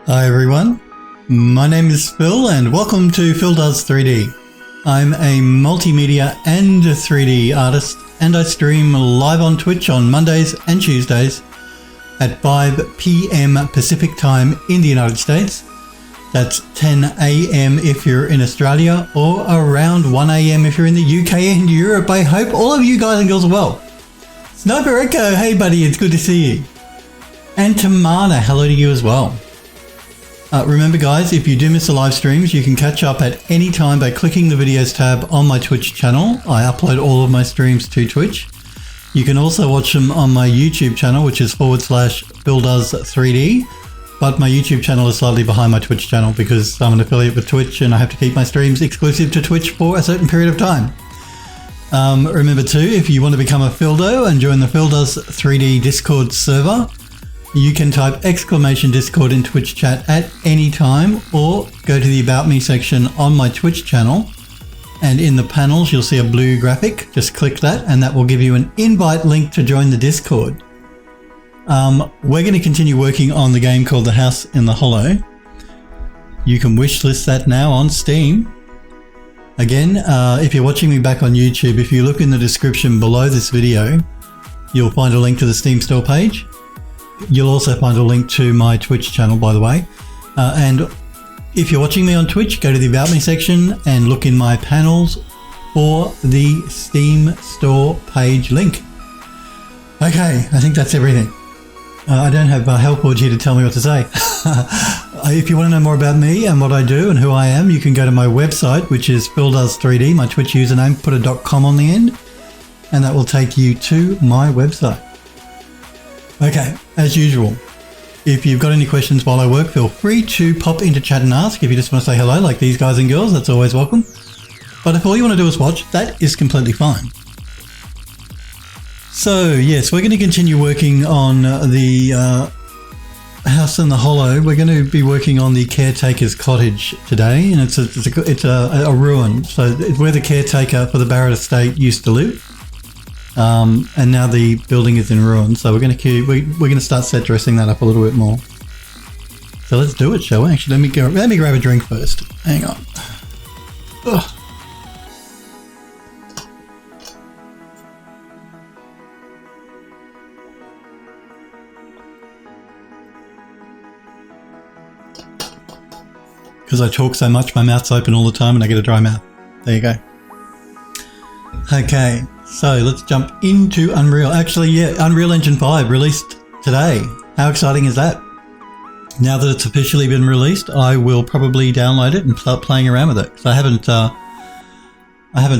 Hi everyone, my name is Phil and welcome to Phil Does 3D. I'm a multimedia and 3D artist and I stream live on Twitch on Mondays and Tuesdays at 5 PM Pacific time in the United States. That's 10 AM if you're in Australia or around 1 AM if you're in the UK and Europe. I hope all of you guys and girls are well. Sniper Echo, hey buddy, it's good to see you. And Tamana, hello to you as well. Remember guys, if you do miss the live streams, you can catch up at any time by clicking the videos tab on my Twitch channel. I upload all of my streams to Twitch. You can also watch them on my YouTube channel, which is /PhilDoes3D. But my YouTube channel is slightly behind my Twitch channel because I'm an affiliate with Twitch and I have to keep my streams exclusive to Twitch for a certain period of time. Remember too, if you want to become a Phildo and join the PhilDoes3D Discord server, you can type !Discord in Twitch chat at any time or go to the About Me section on my Twitch channel and in the panels you'll see a blue graphic. Just click that and that will give you an invite link to join the Discord. We're going to continue working on the game called The House in the Hollow. You can wishlist that now on Steam. Again, if you're watching me back on YouTube, if you look in the description below this video, you'll find a link to the Steam store page. You'll also find a link to my Twitch channel, by the way. And if you're watching me on Twitch, go to the About Me section and look in my panels for the Steam store page link. Okay, I think that's everything. I don't have Hellforge here to tell me what to say. If you want to know more about me and what I do and who I am, you can go to my website, which is PhilDoes3D, my Twitch username, put a .com on the end, and that will take you to my website. Okay, as usual, if you've got any questions while I work, feel free to pop into chat and ask. If you just want to say hello like these guys and girls, that's always welcome. But if all you want to do is watch, that is completely fine. So yes, we're going to continue working on the House in the Hollow. We're going to be working on the caretaker's cottage today, and it's a ruin. So it's where the caretaker for the Barrett estate used to live. And now the building is in ruins, so we're going to start set dressing that up a little bit more. So let's do it, shall we? Actually, let me grab a drink first. Hang on. Ugh. Because I talk so much, my mouth's open all the time and I get a dry mouth. There you go. Okay. So let's jump into Unreal. Actually, yeah, Unreal Engine 5 released today. How exciting is that? Now that it's officially been released, I will probably download it and start playing around with it. So I haven't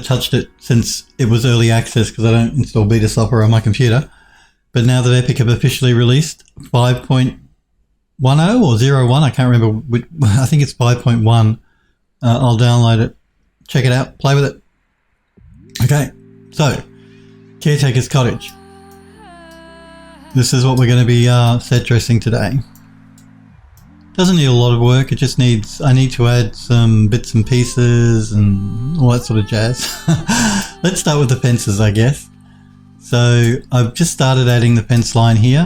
touched it since it was early access because I don't install beta software on my computer. But now that Epic have officially released 5.10 or 01, I can't remember. I think it's 5.1. I'll download it, check it out, play with it. Okay. So, Caretaker's Cottage. This is what we're going to be set dressing today. Doesn't need a lot of work, it just needs, I need to add some bits and pieces and all that sort of jazz. Let's start with the fences, I guess. So, I've just started adding the fence line here.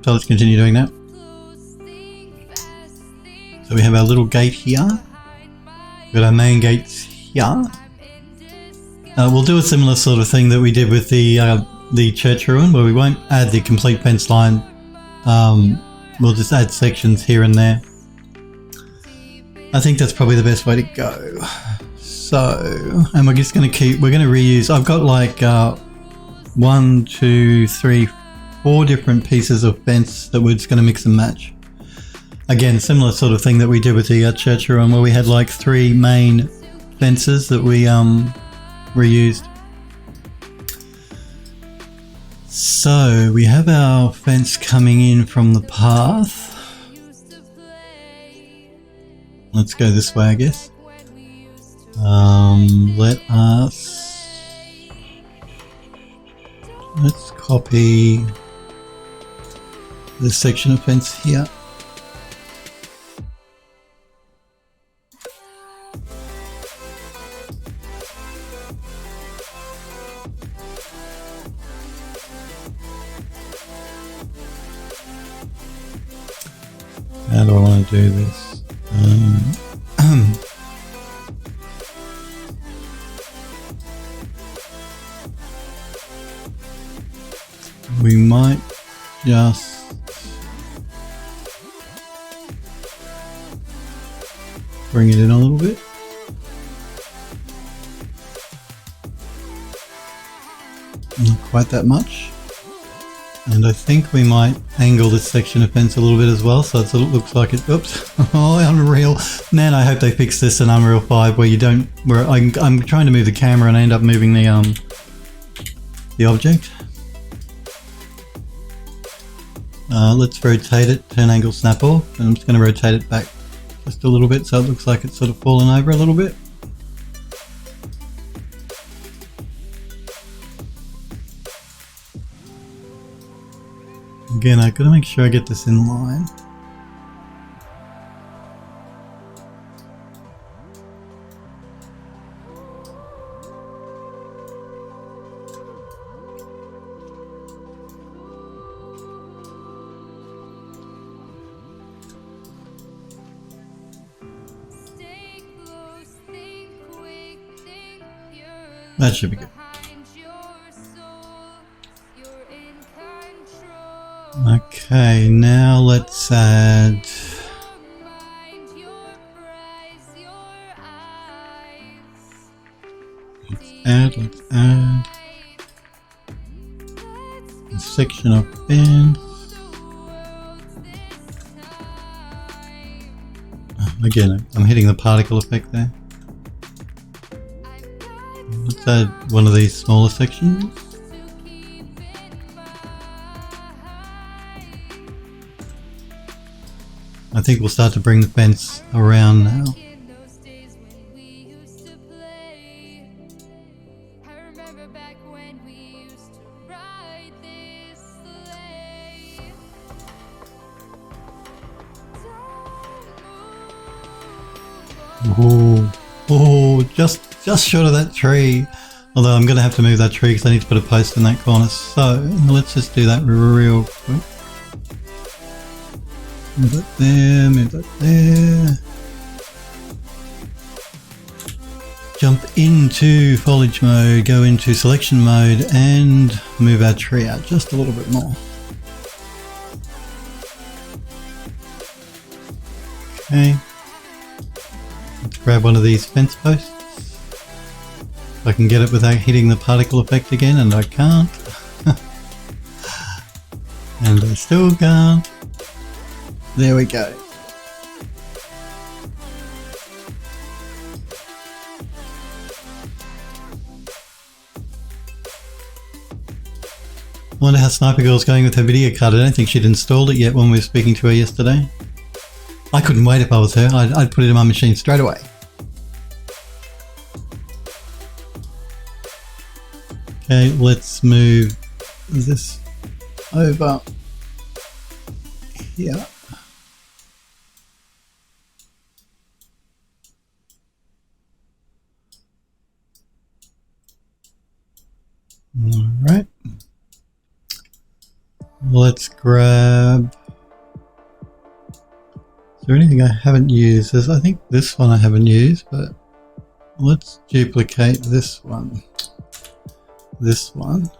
So let's continue doing that. So we have our little gate here. We've got our main gates here. We'll do a similar sort of thing that we did with the church ruin, where we won't add the complete fence line. We'll just add sections here and there. I think that's probably the best way to go. So, and we're just going to reuse. I've got like 1, 2, 3, 4 different pieces of fence that we're just going to mix and match. Again, similar sort of thing that we did with the church ruin, where we had like 3 main fences that we reused. So we have our fence coming in from the path. Let's go this way, I guess. Let's copy this section of fence here. How do I want to do this? We might just bring it in a little bit. Not quite that much. And I think we might angle this section of fence a little bit as well, so it looks like it. Oops! Oh, Unreal! Man, I hope they fix this in Unreal 5 where you don't. Where I'm trying to move the camera and I end up moving the object. Let's rotate it. Turn angle, snap off, and I'm just going to rotate it back just a little bit so it looks like it's sort of fallen over a little bit. Again, I've got to make sure I get this in line. That should be good. Okay, now let's add. Let's add a section of fence. Again, I'm hitting the particle effect there. Let's add one of these smaller sections. I think we'll start to bring the fence around now. Oh, just short of that tree. Although I'm going to have to move that tree because I need to put a post in that corner. So let's just do that real quick. Move that there, move that there. Jump into foliage mode, go into selection mode and move our tree out just a little bit more. Okay. Let's grab one of these fence posts. If I can get it without hitting the particle effect again, and I can't. And I still can't. There we go. I wonder how Sniper Girl's going with her video card. I don't think she'd installed it yet when we were speaking to her yesterday. I couldn't wait if I was her. I'd put it in my machine straight away. Okay, let's move this over here. All right. Let's grab. Is there anything I haven't used? I think this one I haven't used, but let's duplicate this one. This one.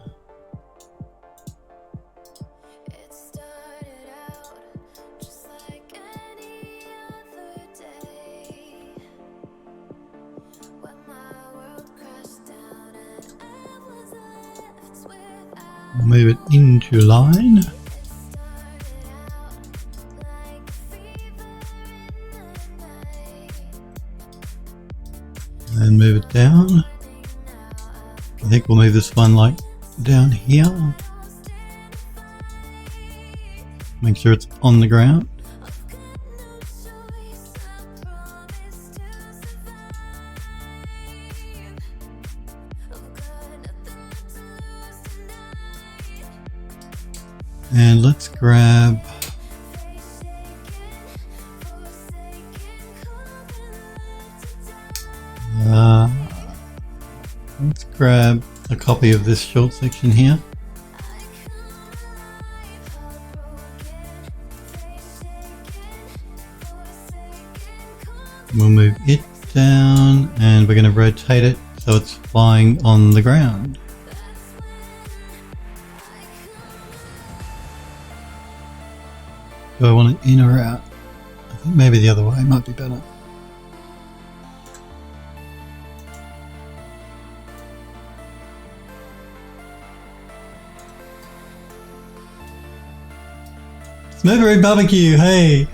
Move it into line. And move it down. I think we'll move this one like down here. Make sure it's on the ground. And let's grab a copy of this short section here. We'll move it down and we're going to rotate it so it's flying on the ground. Do I want it in or out? I think maybe the other way might be better. Smurfery Barbecue, hey!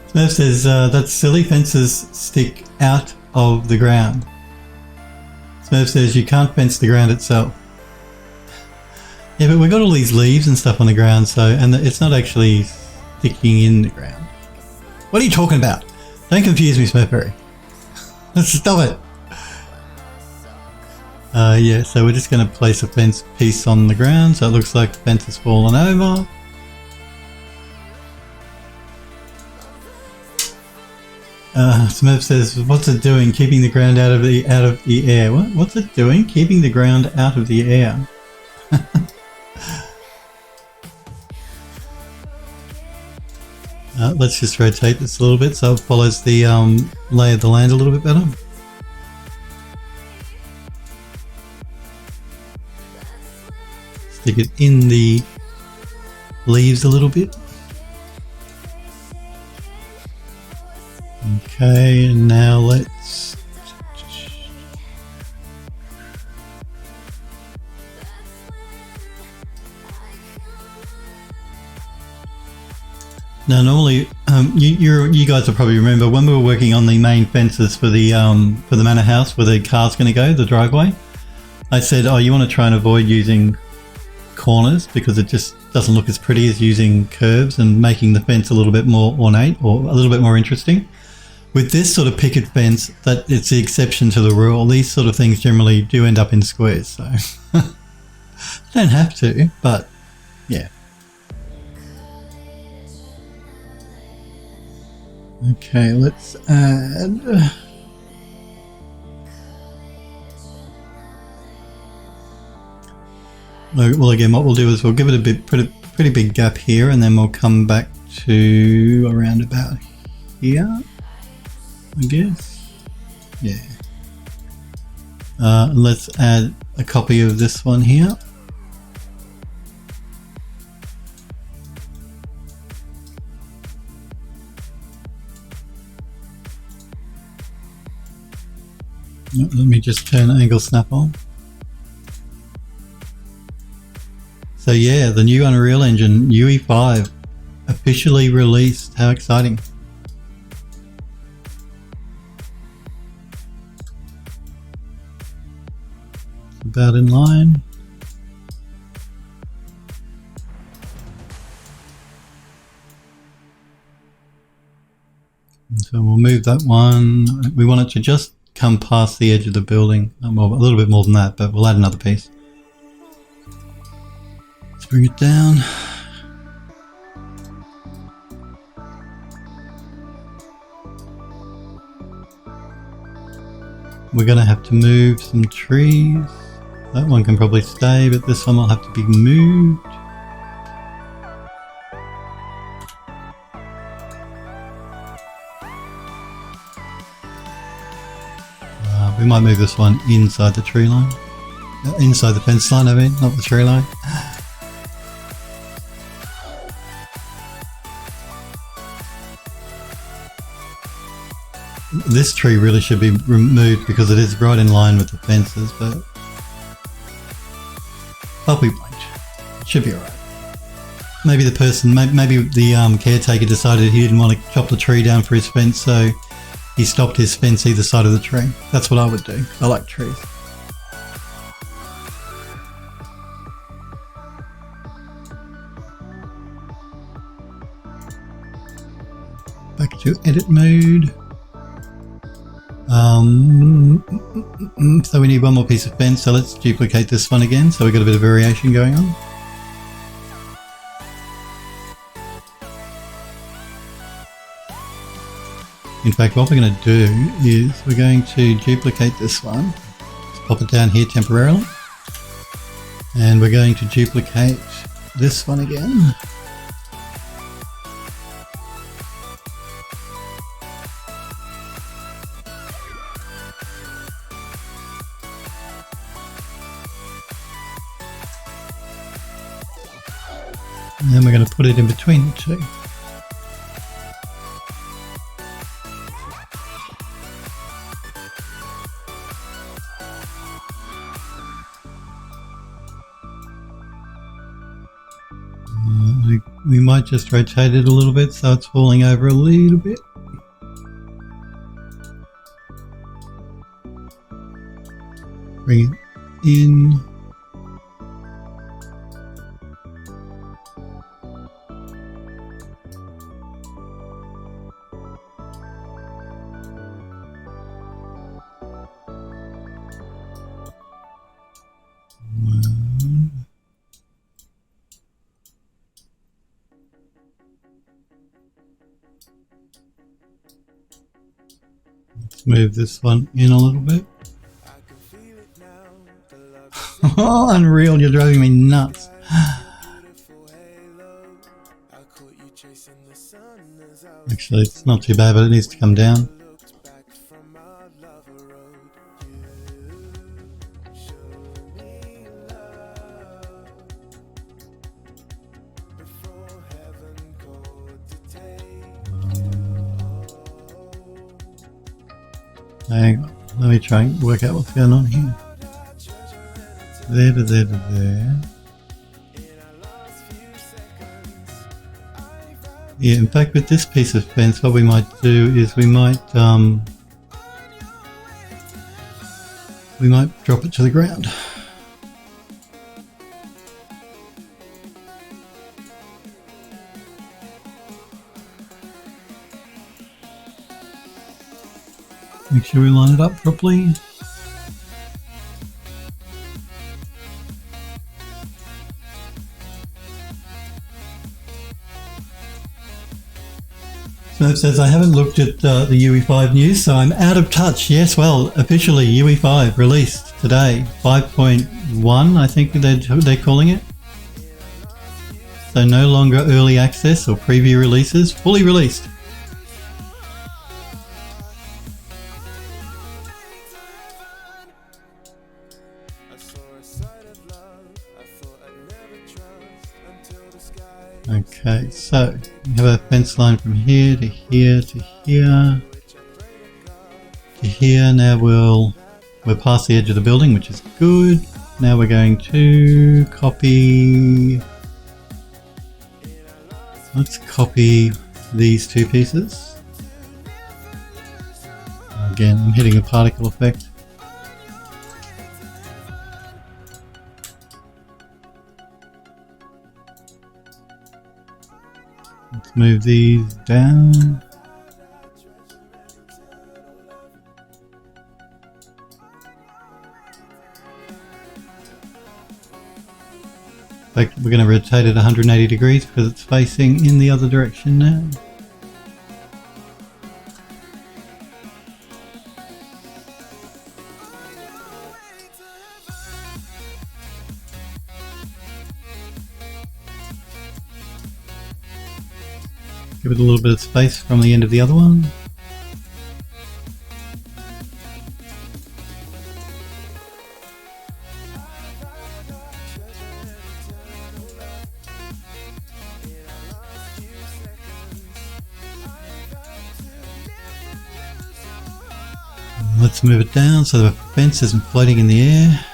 Smurf says that silly fences stick out of the ground. Smurf says you can't fence the ground itself. Yeah, but we've got all these leaves and stuff on the ground, so and it's not actually sticking in the ground. What are you talking about? Don't confuse me, Smurfery. Stop it. Yeah, so we're just going to place a fence piece on the ground, so it looks like the fence has fallen over. Smurf says, "What's it doing? Keeping the ground out of the air." What? What's it doing? Keeping the ground out of the air. Let's just rotate this a little bit so it follows the lay of the land a little bit better. Stick it in the leaves a little bit. Okay, and now let's now normally you guys will probably remember when we were working on the main fences for the manor house where the car's going to go, the driveway. I said, oh, you want to try and avoid using corners because it just doesn't look as pretty as using curves and making the fence a little bit more ornate or a little bit more interesting. With this sort of picket fence, that it's the exception to the rule. These sort of things generally do end up in squares, so don't have to, but yeah. Okay, let's add. Well, again, what we'll do is we'll give it a pretty big gap here, and then we'll come back to around about here. I guess. Yeah. Let's add a copy of this one here. Let me just turn angle snap on. So yeah, the new Unreal Engine UE5 officially released. How exciting. About in line. So we'll move that one. We want it to just come past the edge of the building. Well, a little bit more than that, but we'll add another piece. Let's bring it down. We're going to have to move some trees. That one can probably stay, but this one will have to be moved. We might move this one inside the tree line. Inside the fence line, I mean, not the tree line. This tree really should be removed because it is right in line with the fences, but we won't. It should be alright. Maybe the person, maybe the caretaker decided he didn't want to chop the tree down for his fence, so he stopped his fence either side of the tree. That's what I would do. I like trees. Back to edit mode. So we need one more piece of fence, so let's duplicate this one again so we've got a bit of variation going on. In fact, what we're going to do is we're going to duplicate this one. Just pop it down here temporarily. And we're going to duplicate this one again. And then we're going to put it in between the two. We might just rotate it a little bit so it's falling over a little bit. Bring it in. Let's move this one in a little bit. Oh, unreal, you're driving me nuts. Actually, it's not too bad, but it needs to come down. Hang on, let me try and work out what's going on here. There to there to there. Yeah, in fact with this piece of fence what we might do is we might drop it to the ground. Make sure we line it up properly. So it says I haven't looked at the UE5 news, so I'm out of touch. Yes, well, officially UE5 released today, 5.1 I think they're calling it. So no longer early access or preview releases, fully released. Okay, so we have a fence line from here to here to here to here. Now we're past the edge of the building, which is good. Now we're going to copy. Let's copy these two pieces. Again, I'm hitting a particle effect. Let's move these down. Like we're going to rotate it 180 degrees because it's facing in the other direction now. Give it a little bit of space from the end of the other one. Let's move it down so the fence isn't floating in the air.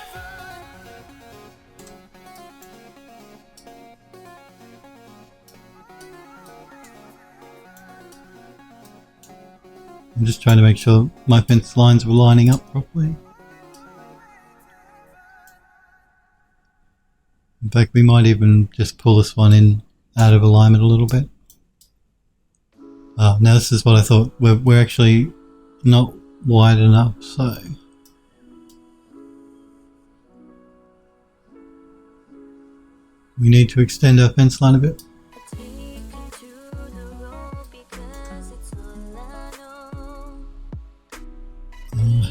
I'm just trying to make sure my fence lines were lining up properly. In fact, we might even just pull this one in out of alignment a little bit. Now this is what I thought. We're actually not wide enough, so we need to extend our fence line a bit.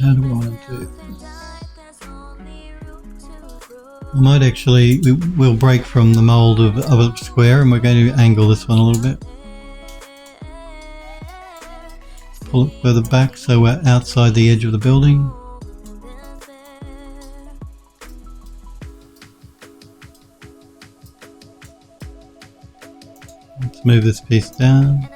How do I want to do this? I might actually, we'll break from the mold of a square and we're going to angle this one a little bit. Pull it further back so we're outside the edge of the building. Let's move this piece down.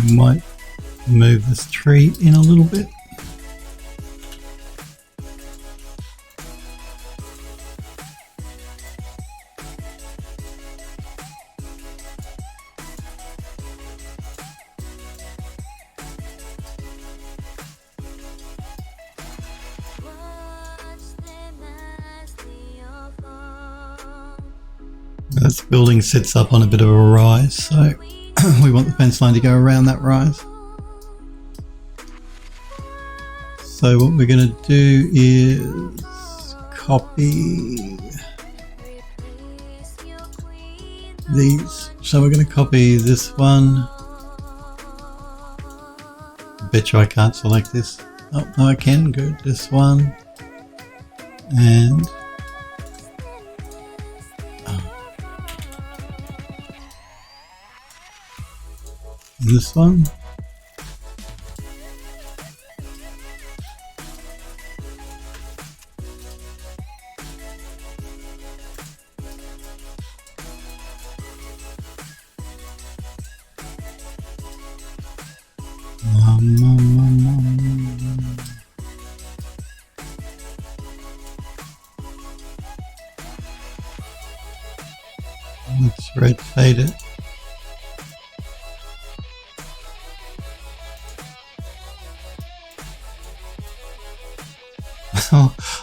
We might move this tree in a little bit. This building sits up on a bit of a rise, so we want the fence line to go around that rise. So what we're going to do is copy these. So we're going to copy this one. Bet you I can't select this. Oh, no, I can. Good. This one. And this one. Let's rotate it.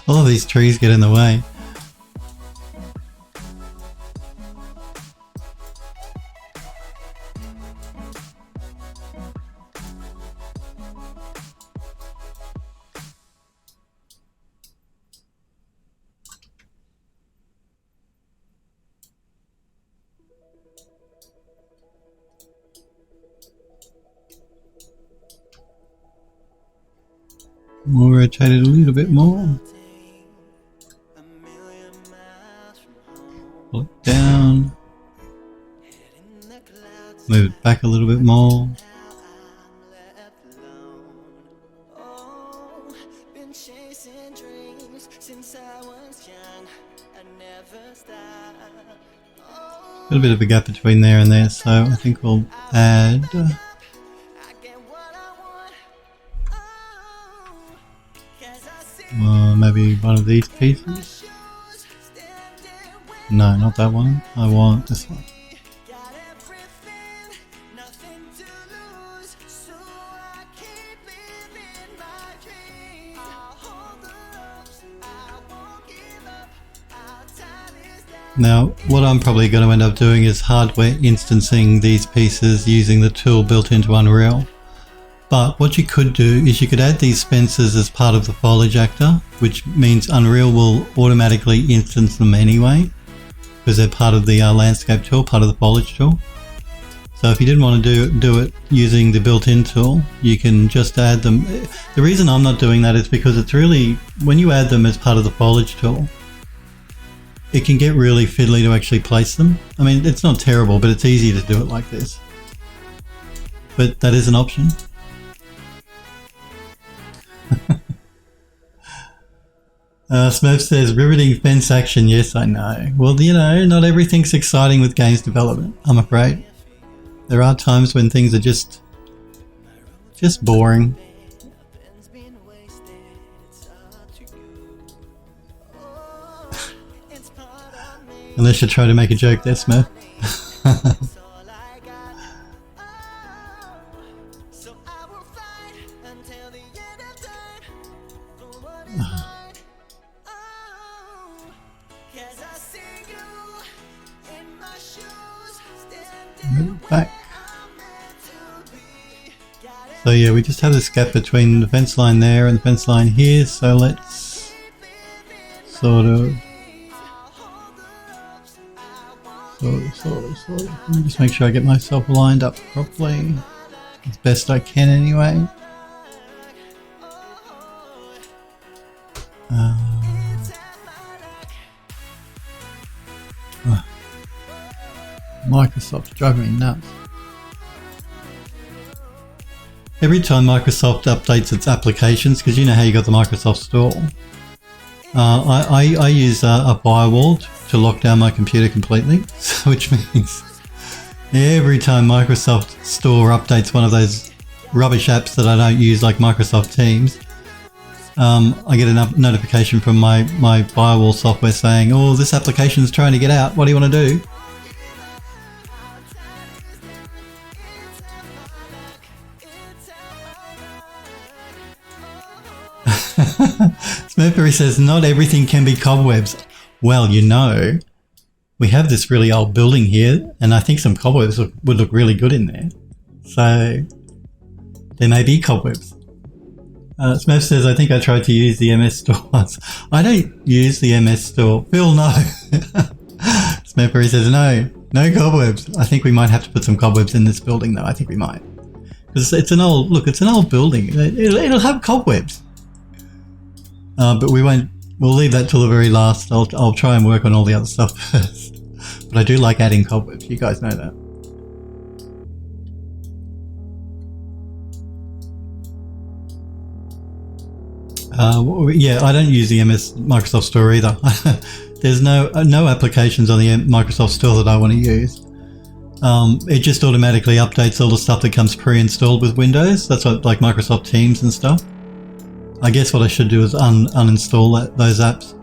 All of these trees get in the way. We'll rotate it a little bit more. Pull it down. Move it back a little bit more. Got a bit of a gap between there and there, so I think we'll add maybe one of these pieces. No, not that one. I want this one. Now, what I'm probably going to end up doing is hardware instancing these pieces using the tool built into Unreal. But what you could do is you could add these fences as part of the foliage actor, which means Unreal will automatically instance them anyway, because they're part of the landscape tool, part of the foliage tool. So if you didn't want to do it using the built-in tool, you can just add them. The reason I'm not doing that is because it's really, when you add them as part of the foliage tool, it can get really fiddly to actually place them. I mean, it's not terrible, but it's easy to do it like this. But that is an option. Smurf says, riveting fence action. Yes, I know. Well, you know, not everything's exciting with games development, I'm afraid. There are times when things are just boring. Unless you try to make a joke there, Smurf. Back. So yeah, we just have this gap between the fence line there and the fence line here, so let's sort of let me just make sure I get myself lined up properly as best I can anyway. Microsoft's driving me nuts. every time Microsoft updates its applications, because you know how you got the Microsoft Store, I use a firewall to lock down my computer completely, which means every time Microsoft Store updates one of those rubbish apps that I don't use, like Microsoft Teams, I get a notification from my firewall software saying, oh, this application is trying to get out. What do you want to do? Smurfery says, not everything can be cobwebs. Well, you know, we have this really old building here, and I think some cobwebs would look really good in there. So there may be cobwebs. Smurf says, I think I tried to use the MS Store once. I don't use the MS Store. Phil, no. Smurfery says, no cobwebs. I think we might have to put some cobwebs in this building, though. I think we might. Because it's an old building. It'll have cobwebs. But we'll leave that till the very last. I'll try and work on all the other stuff first. But I do like adding cobwebs. You guys know that. Yeah, I don't use the Microsoft Store either. There's no applications on the Microsoft Store that I want to use. It just automatically updates all the stuff that comes pre-installed with Windows. That's what, like Microsoft Teams and stuff. I guess what I should do is uninstall those apps,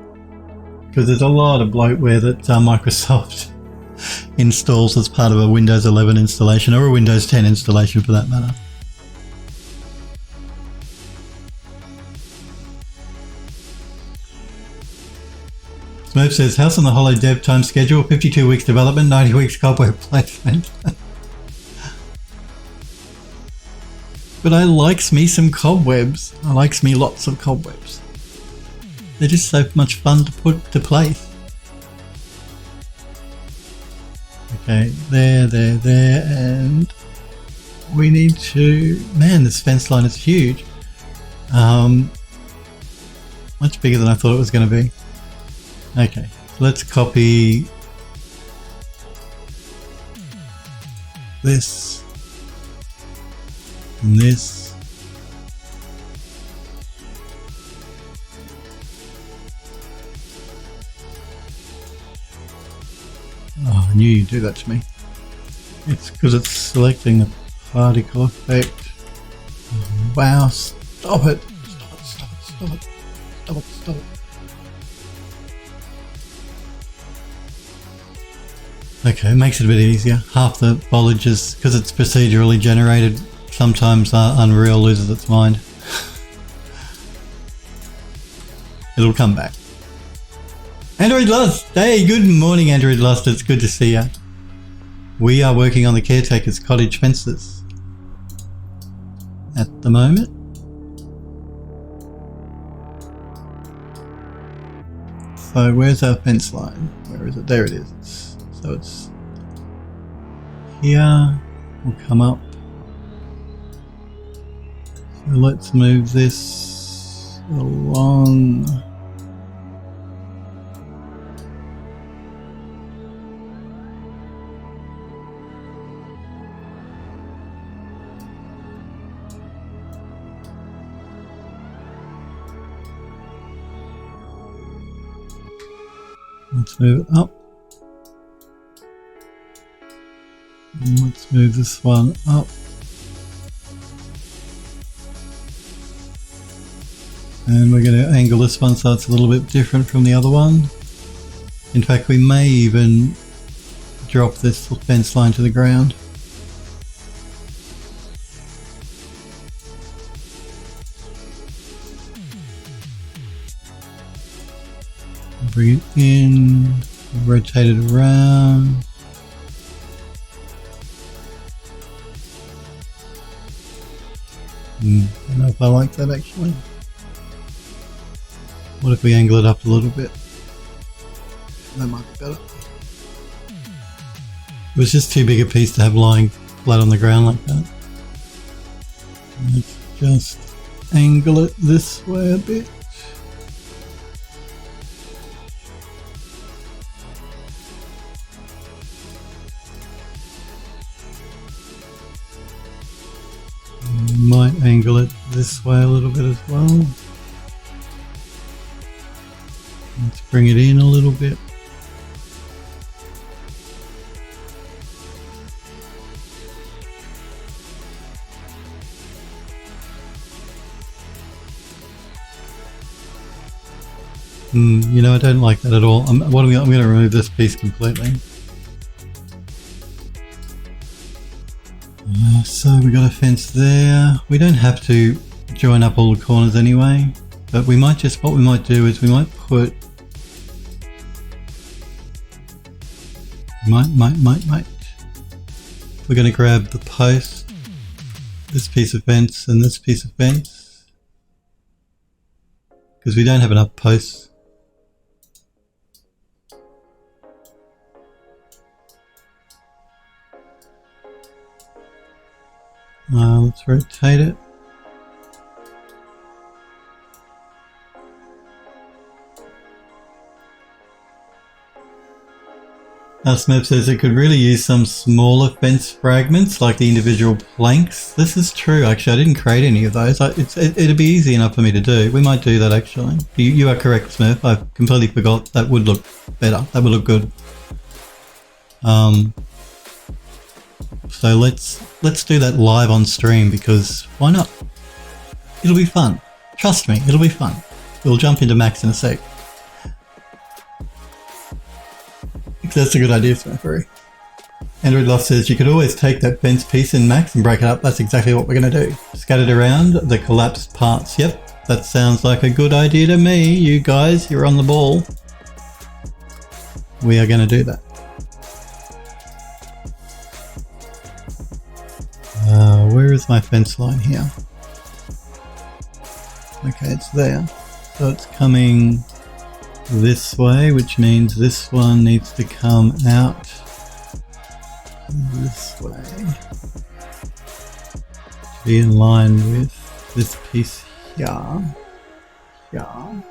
because there's a lot of bloatware that Microsoft installs as part of a Windows 11 installation, or a Windows 10 installation for that matter. Smurf says, House on the Hollow dev time schedule, 52 weeks development, 90 weeks cobweb placement. But I likes me some cobwebs. I likes me lots of cobwebs. They're just so much fun to put to place. Okay, there, and we need to... Man, this fence line is huge. Much bigger than I thought it was going to be. Okay, so let's copy this and this. Oh, I knew you'd do that to me. It's because it's selecting the particle effect. Wow, stop it. Stop it. Okay, it makes it a bit easier. Half the foliage is, because it's procedurally generated, sometimes Unreal loses its mind. It'll come back. Android Lost! Hey, good morning Android Lost, it's good to see you. We are working on the caretaker's cottage fences at the moment. So where's our fence line? Where is it? There it is. So it's here, we'll come up. So let's move this along. Let's move it up. Let's move this one up. And we're going to angle this one so it's a little bit different from the other one. In fact, we may even drop this fence line to the ground. Bring it in, rotate it around. I don't know if I like that actually. What if we angle it up a little bit? That might be better. It was just too big a piece to have lying flat on the ground like that. Let's just angle it this way a bit. Might angle it this way a little bit as well. Let's bring it in a little bit. You know, I don't like that at all. I'm going to remove this piece completely. So we got a fence there. We don't have to join up all the corners anyway, but we might just, what we might do is we might put, we're going to grab the post, this piece of fence and this piece of fence, because we don't have enough posts. Let's rotate it. Smith says it could really use some smaller fence fragments like the individual planks. This is true, actually. I didn't create any of those. It'd be easy enough for me to do. We might do that, actually. You are correct, Smith. I completely forgot. That would look better. That would look good. So let's do that live on stream, because why not? It'll be fun. Trust me, it'll be fun. We'll jump into Max in a sec. That's a good idea, Smurfery. Android Love says you could always take that fence piece in Max and break it up. That's exactly what we're going to do. Scattered around the collapsed parts. Yep, that sounds like a good idea to me. You guys, you're on the ball. We are going to do that. Where is my fence line here? Okay, it's there. So it's coming this way, which means this one needs to come out this way to be in line with this piece here. Yeah.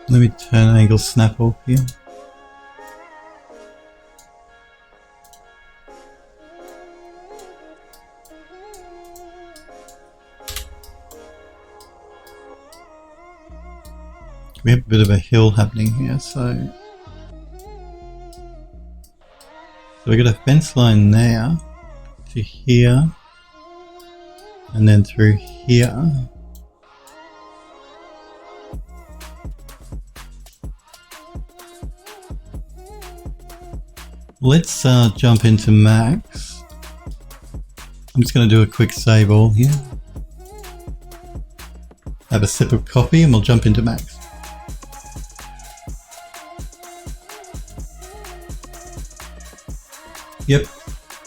Let me turn angle snap off here. We have a bit of a hill happening here, so we got a fence line there to here, and then through here. Let's jump into Max. I'm just going to do a quick save all here. Have a sip of coffee and we'll jump into Max. Yep,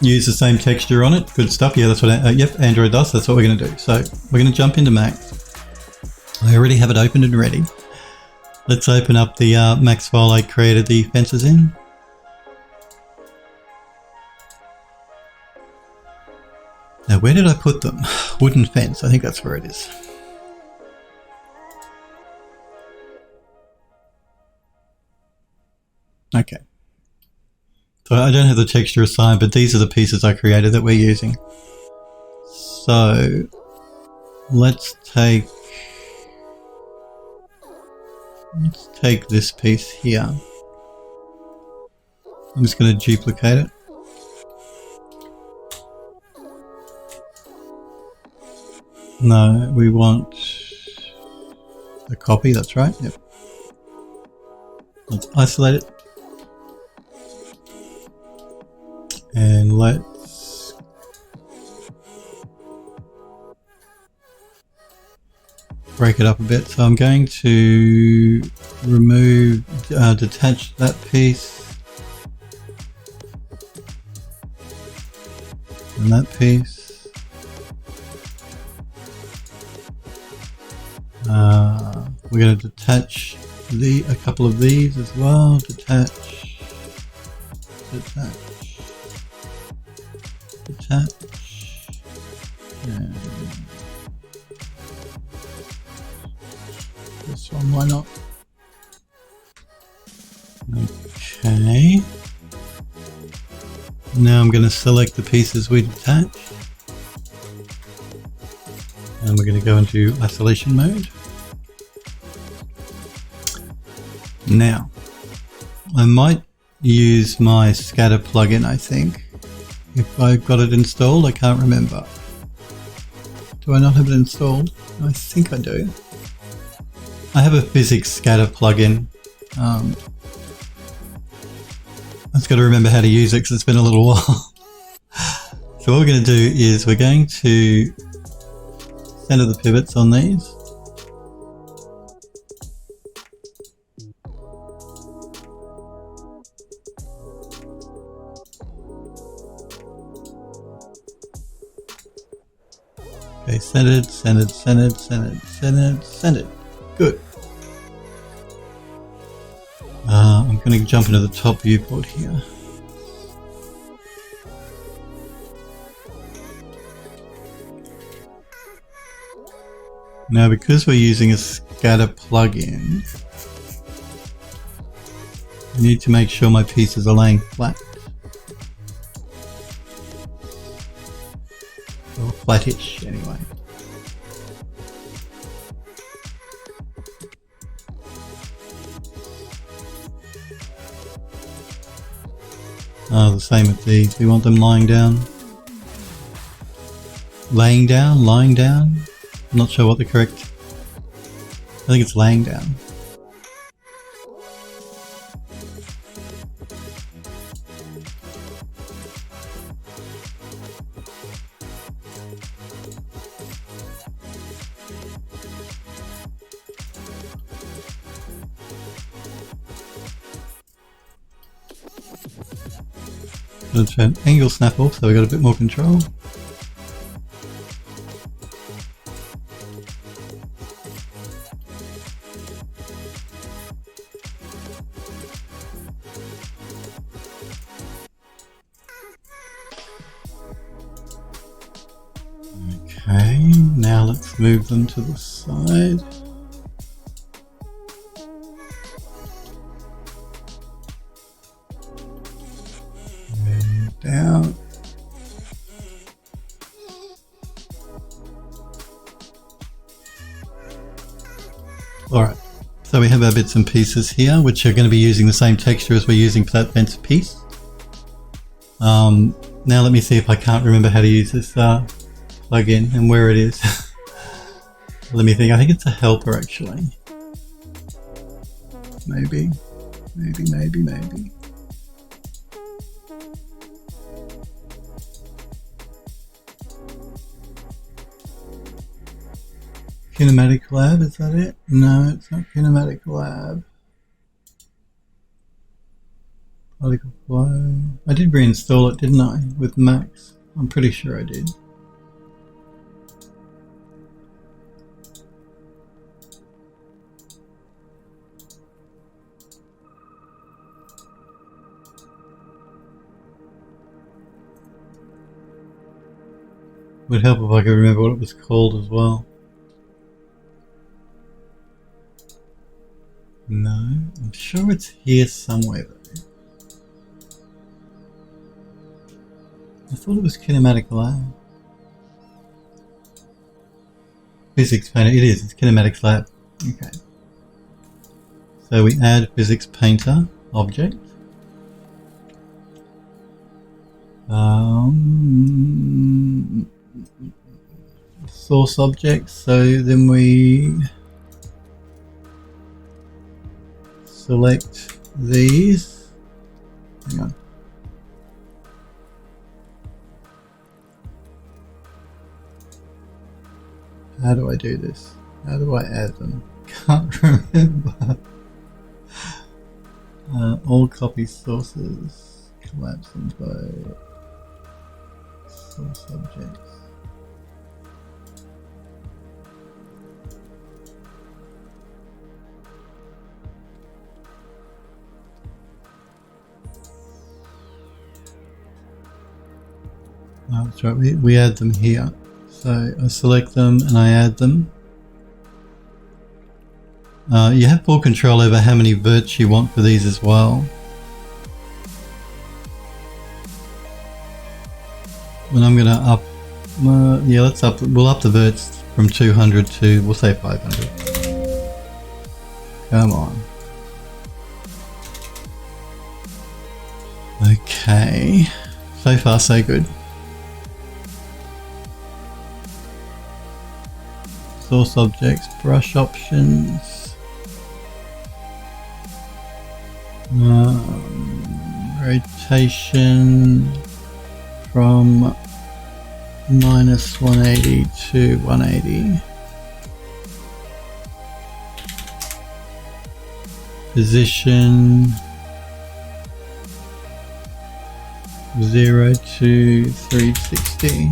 use the same texture on it. Good stuff. Yeah, that's what, yep, Android does. That's what we're going to do. So we're going to jump into Max. I already have it opened and ready. Let's open up the Max file I created the fences in. Now, where did I put them? Wooden fence. I think that's where it is. Okay. So I don't have the texture assigned, but these are the pieces I created that we're using. So let's take this piece here. I'm just going to duplicate it. No, we want a copy, that's right, yep. Let's isolate it. And let's break it up a bit. So I'm going to remove, detach that piece and that piece. We're going to detach a couple of these as well. Detach, and one, why not? Okay. Now I'm going to select the pieces we detached. And we're going to go into isolation mode. Now, I might use my scatter plugin, I think. If I've got it installed, I can't remember. Do I not have it installed? I think I do. I have a physics scatter plugin. I've just got to remember how to use it because it's been a little while. So what we're going to do is we're going to center the pivots on these. Okay, centered, centered, centered, centered, centered, centered. Good. I'm going to jump into the top viewport here. Now, because we're using a scatter plugin, I need to make sure my pieces are laying flat. Or flattish, anyway. The same with these. We want them lying down. Laying down? Lying down? I'm not sure what the correct... I think it's laying down. Going to turn angle snap off so we got a bit more control. Okay, now let's move them to the side. And down. Alright, so we have our bits and pieces here, which are going to be using the same texture as we're using for that fence piece. Now let me see if I can't remember how to use this plugin and where it is. Let me think. I think it's a helper actually. Maybe. Kinematic Lab, is that it? No, it's not Kinematic Lab. Particle Flow. I did reinstall it, didn't I? With Max. I'm pretty sure I did. Would help if I could remember what it was called as well. No, I'm sure it's here somewhere though. I thought it was Kinematic Lab. Physics Painter, it is, it's Kinematics Lab. Okay. So we add Physics Painter object. Source object, so then we select these. Hang on. How do I do this? How do I add them? Can't remember. All copy sources, collapse into source objects. Oh, that's right, we add them here. So I select them and I add them. You have full control over how many verts you want for these as well. And I'm going to up, yeah, we'll up the verts from 200 to, we'll say 500. Come on. Okay, so far so good. Source objects, brush options, rotation from -180 to 180. Position 0 to 360.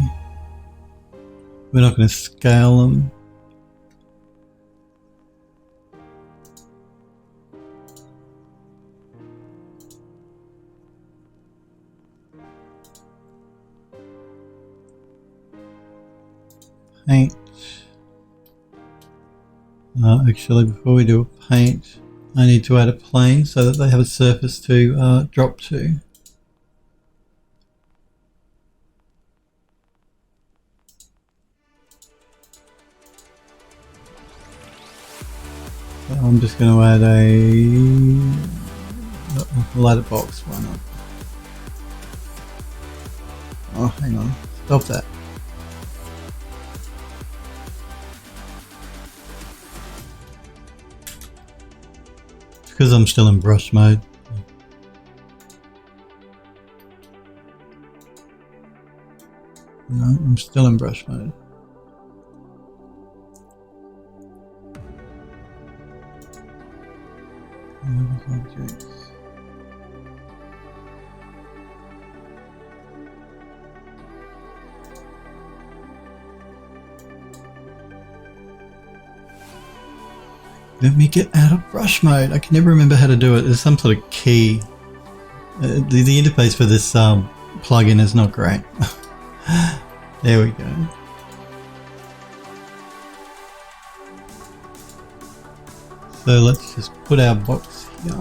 We're not going to scale them. Paint. Actually, before we do a paint, I need to add a plane so that they have a surface to drop to. So I'm just going to add a ladder box. Why not? Oh, hang on. Stop that. Because I'm still in brush mode. No, I'm still in brush mode. Objects. Let me get out of brush mode. I can never remember how to do it. There's some sort of key. The interface for this plugin is not great. There we go. So let's just put our box here.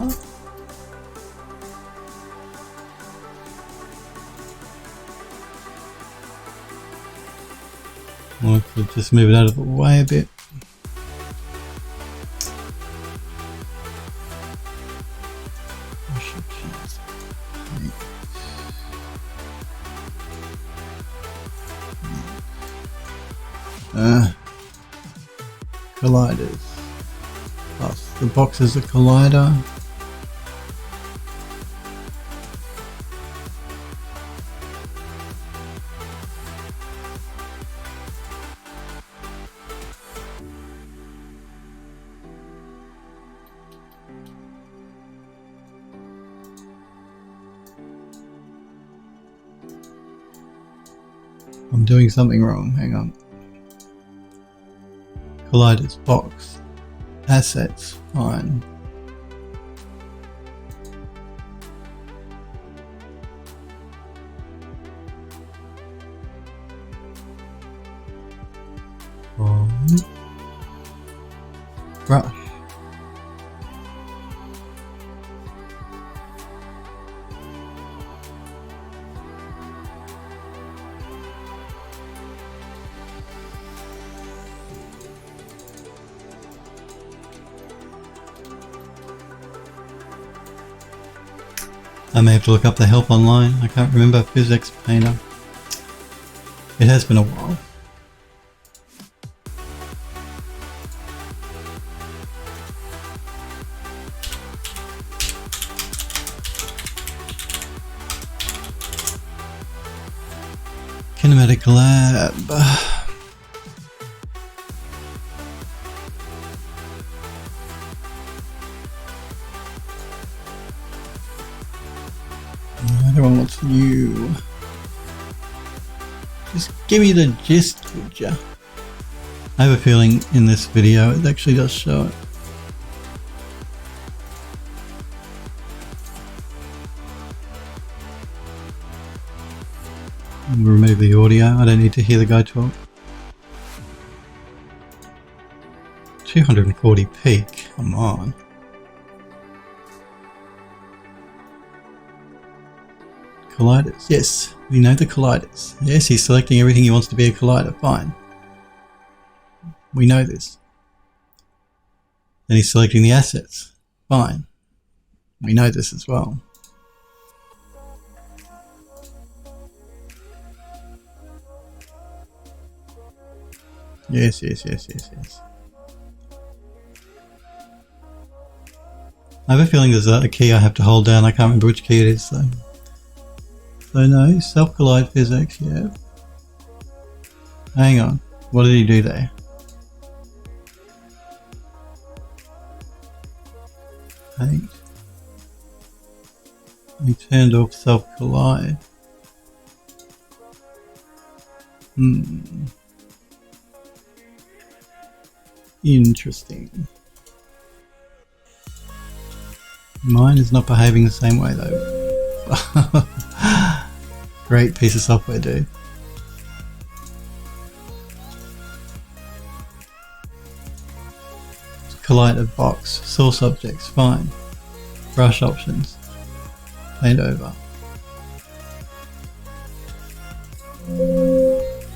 Let's just move it out of the way a bit. Colliders. Plus the box is a collider. I'm doing something wrong, hang on. Colliders, box, assets, fine. Brush. I may have to look up the help online. I can't remember. Physics Painter. It has been a while. Kinematic Lab. Everyone wants you. Just give me the gist, would ya? I have a feeling in this video it actually does show it. Remove the audio, I don't need to hear the guy talk. 240 peak, come on. Colliders, yes, we know the colliders. Yes, he's selecting everything he wants to be a collider, fine. We know this. Then he's selecting the assets, fine. We know this as well. Yes. I have a feeling there's a key I have to hold down. I can't remember which key it is though. So no, self-collide physics, yeah. Hang on, what did he do there? Eight. He turned off self-collide. Interesting. Mine is not behaving the same way though. Great piece of software, dude. Collider box, source objects, fine. Brush options, paint over.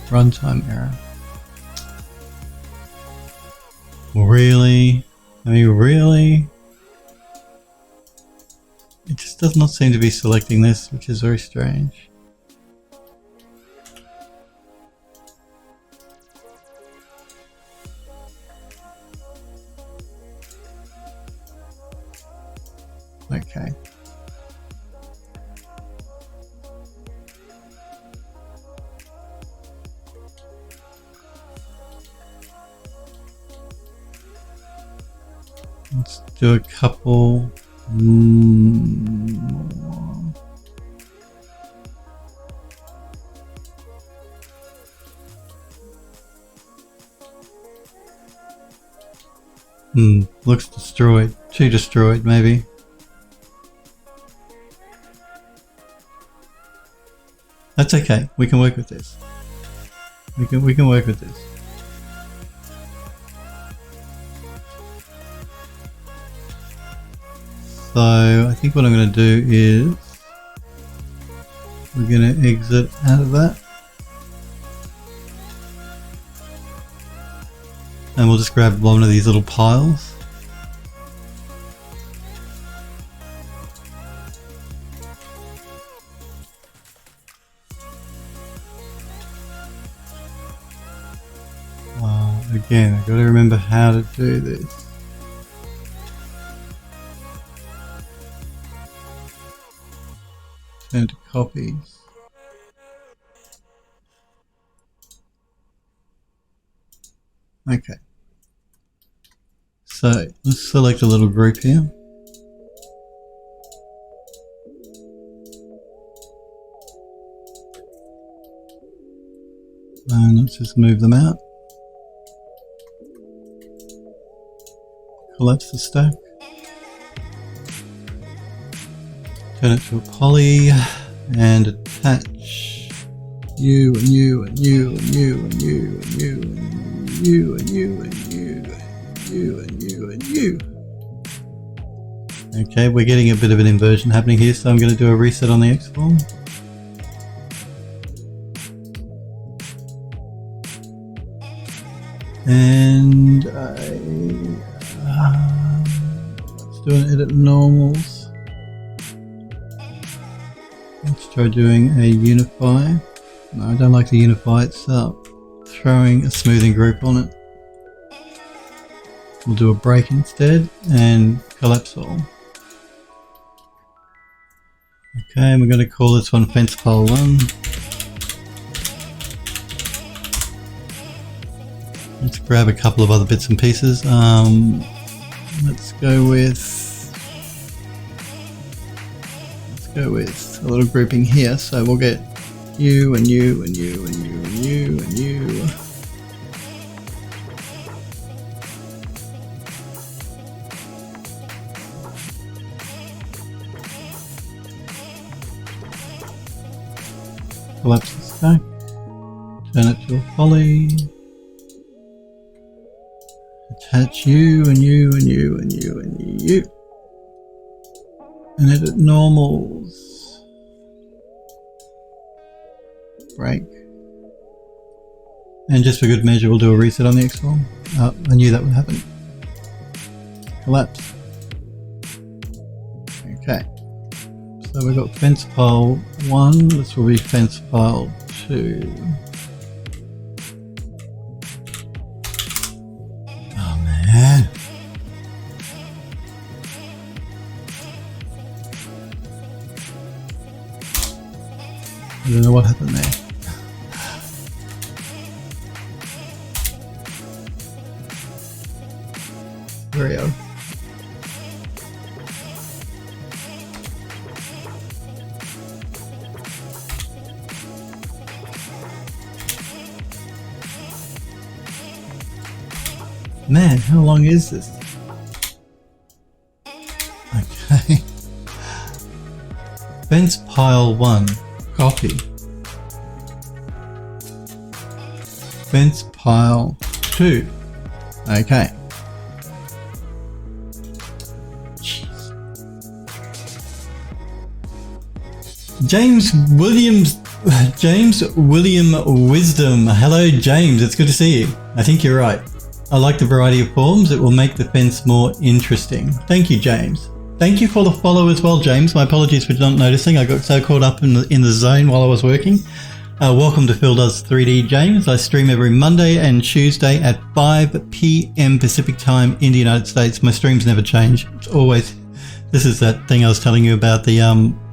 Runtime error. Really? I mean, really? It just does not seem to be selecting this, which is very strange. Okay. Let's do a couple more. Looks destroyed. Too destroyed, maybe. That's okay. We can work with this. We can work with this. So I think what I'm going to do is we're going to exit out of that. And we'll just grab one of these little piles. Again, I've got to remember how to do this. Turn to copies. Okay. So let's select a little group here. And let's just move them out. Collapse the stack. Turn it to a poly and attach you and you and you and you and you and you and you and you and you and you and you and you. Okay, we're getting a bit of an inversion happening here, so I'm going to do a reset on the X-form. And let's do an edit normals. Let's try doing a unify. No, I don't like to unify, it's throwing a smoothing group on it. We'll do a break instead and collapse all. Okay, and we're going to call this one fence pole 1. Let's grab a couple of other bits and pieces. Let's go with a little grouping here. So we'll get you and you and you and you and you and you. Collapse the stack. Turn it to a poly. Attach you and you and you and you and you. And edit normals. Break. And just for good measure, we'll do a reset on the X-form. I knew that would happen. Collapse. Okay. So we've got fence pile 1. This will be fence pile 2. Oh man. I don't know what happened there. There we go. Man, how long is this? Okay. Fence pile 1. Copy. Fence pile 2. Okay. James William Wisdom. Hello James, it's good to see you. I think you're right. I like the variety of forms. It will make the fence more interesting. Thank you, James. Thank you for the follow as well, James. My apologies for not noticing. I got so caught up in the zone while I was working. Welcome to Phil Does 3D, James. I stream every Monday and Tuesday at 5 p.m. Pacific time in the United States. My streams never change. It's always... This is that thing I was telling you about, the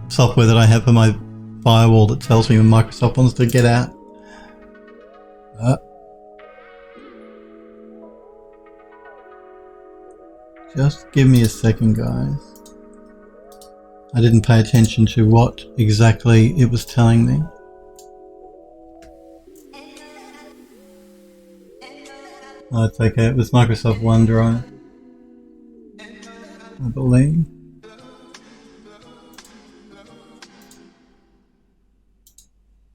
software that I have for my firewall that tells me when Microsoft wants to get out. Just give me a second, guys. I didn't pay attention to what exactly it was telling me. Oh, it's okay. It was Microsoft OneDrive, I believe.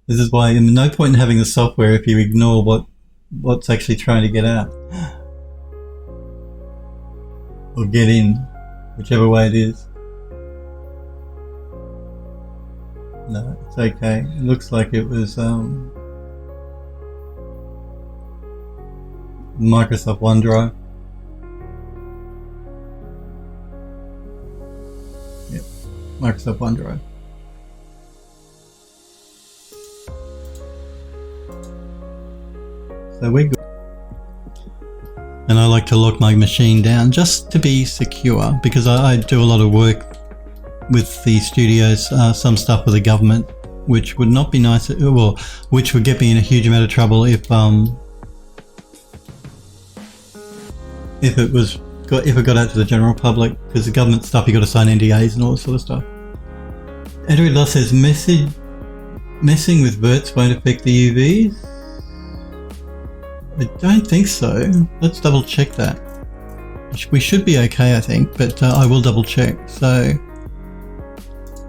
This is why there's no point in having the software if you ignore what's actually trying to get out. Or get in, whichever way it is. No, it's okay. It looks like it was Microsoft OneDrive. Yep, Microsoft OneDrive. So we're good. And I like to lock my machine down just to be secure, because I do a lot of work with the studios, some stuff with the government, which would not be nice, well, which would get me in a huge amount of trouble if it got out to the general public, because the government stuff, you got to sign NDAs and all this sort of stuff. Edward Loss says messing with verts won't affect the UVs. I don't think so. Let's double check that. We should be okay, I think, but I will double check. So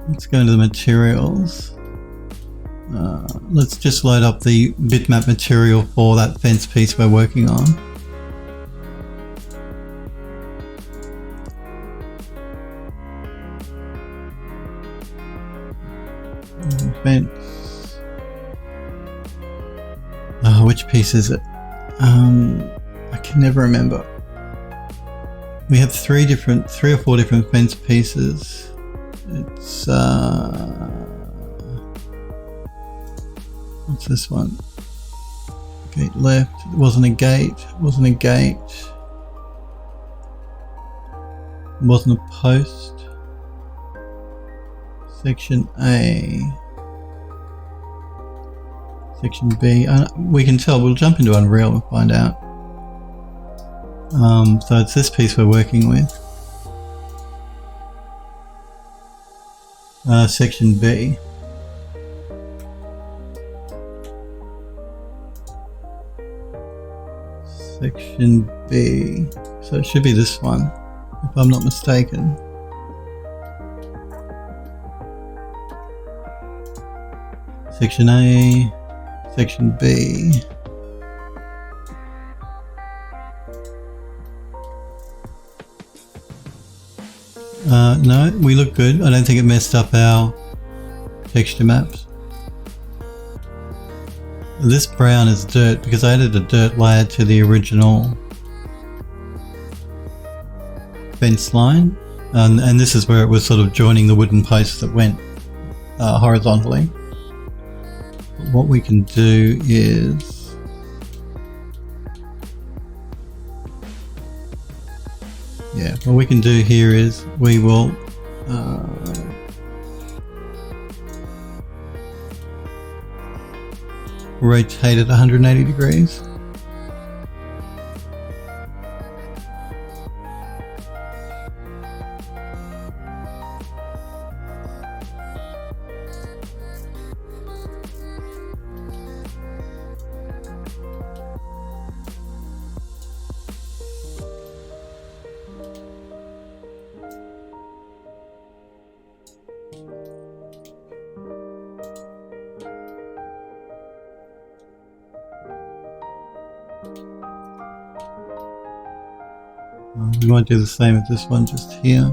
let's go into the materials. Let's just load up the bitmap material for that fence piece we're working on. Fence. Which piece is it? I can never remember. We have three or four different fence pieces. It's what's this one? Gate left. It wasn't a gate. It wasn't a gate. It wasn't a post. Section A. Section B. We can tell. We'll jump into Unreal and find out. So it's this piece we're working with. Section B. Section B. So it should be this one, if I'm not mistaken. Section A. Section B. No, we look good. I don't think it messed up our texture maps. This brown is dirt because I added a dirt layer to the original fence line, and this is where it was sort of joining the wooden posts that went horizontally. What we can do is what we can do here is we will rotate it 180 degrees. We might do the same with this one just here.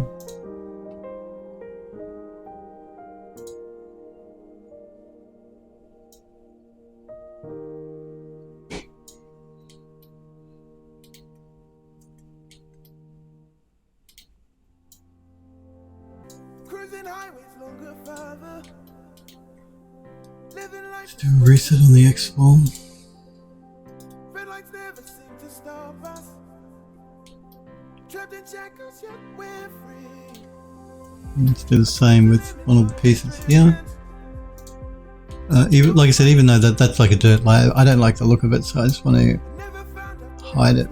Let's do a reset on the X-form. Let's do the same with one of the pieces here. Even, like I said, even though that's like a dirt layer, I don't like the look of it, so I just want to hide it.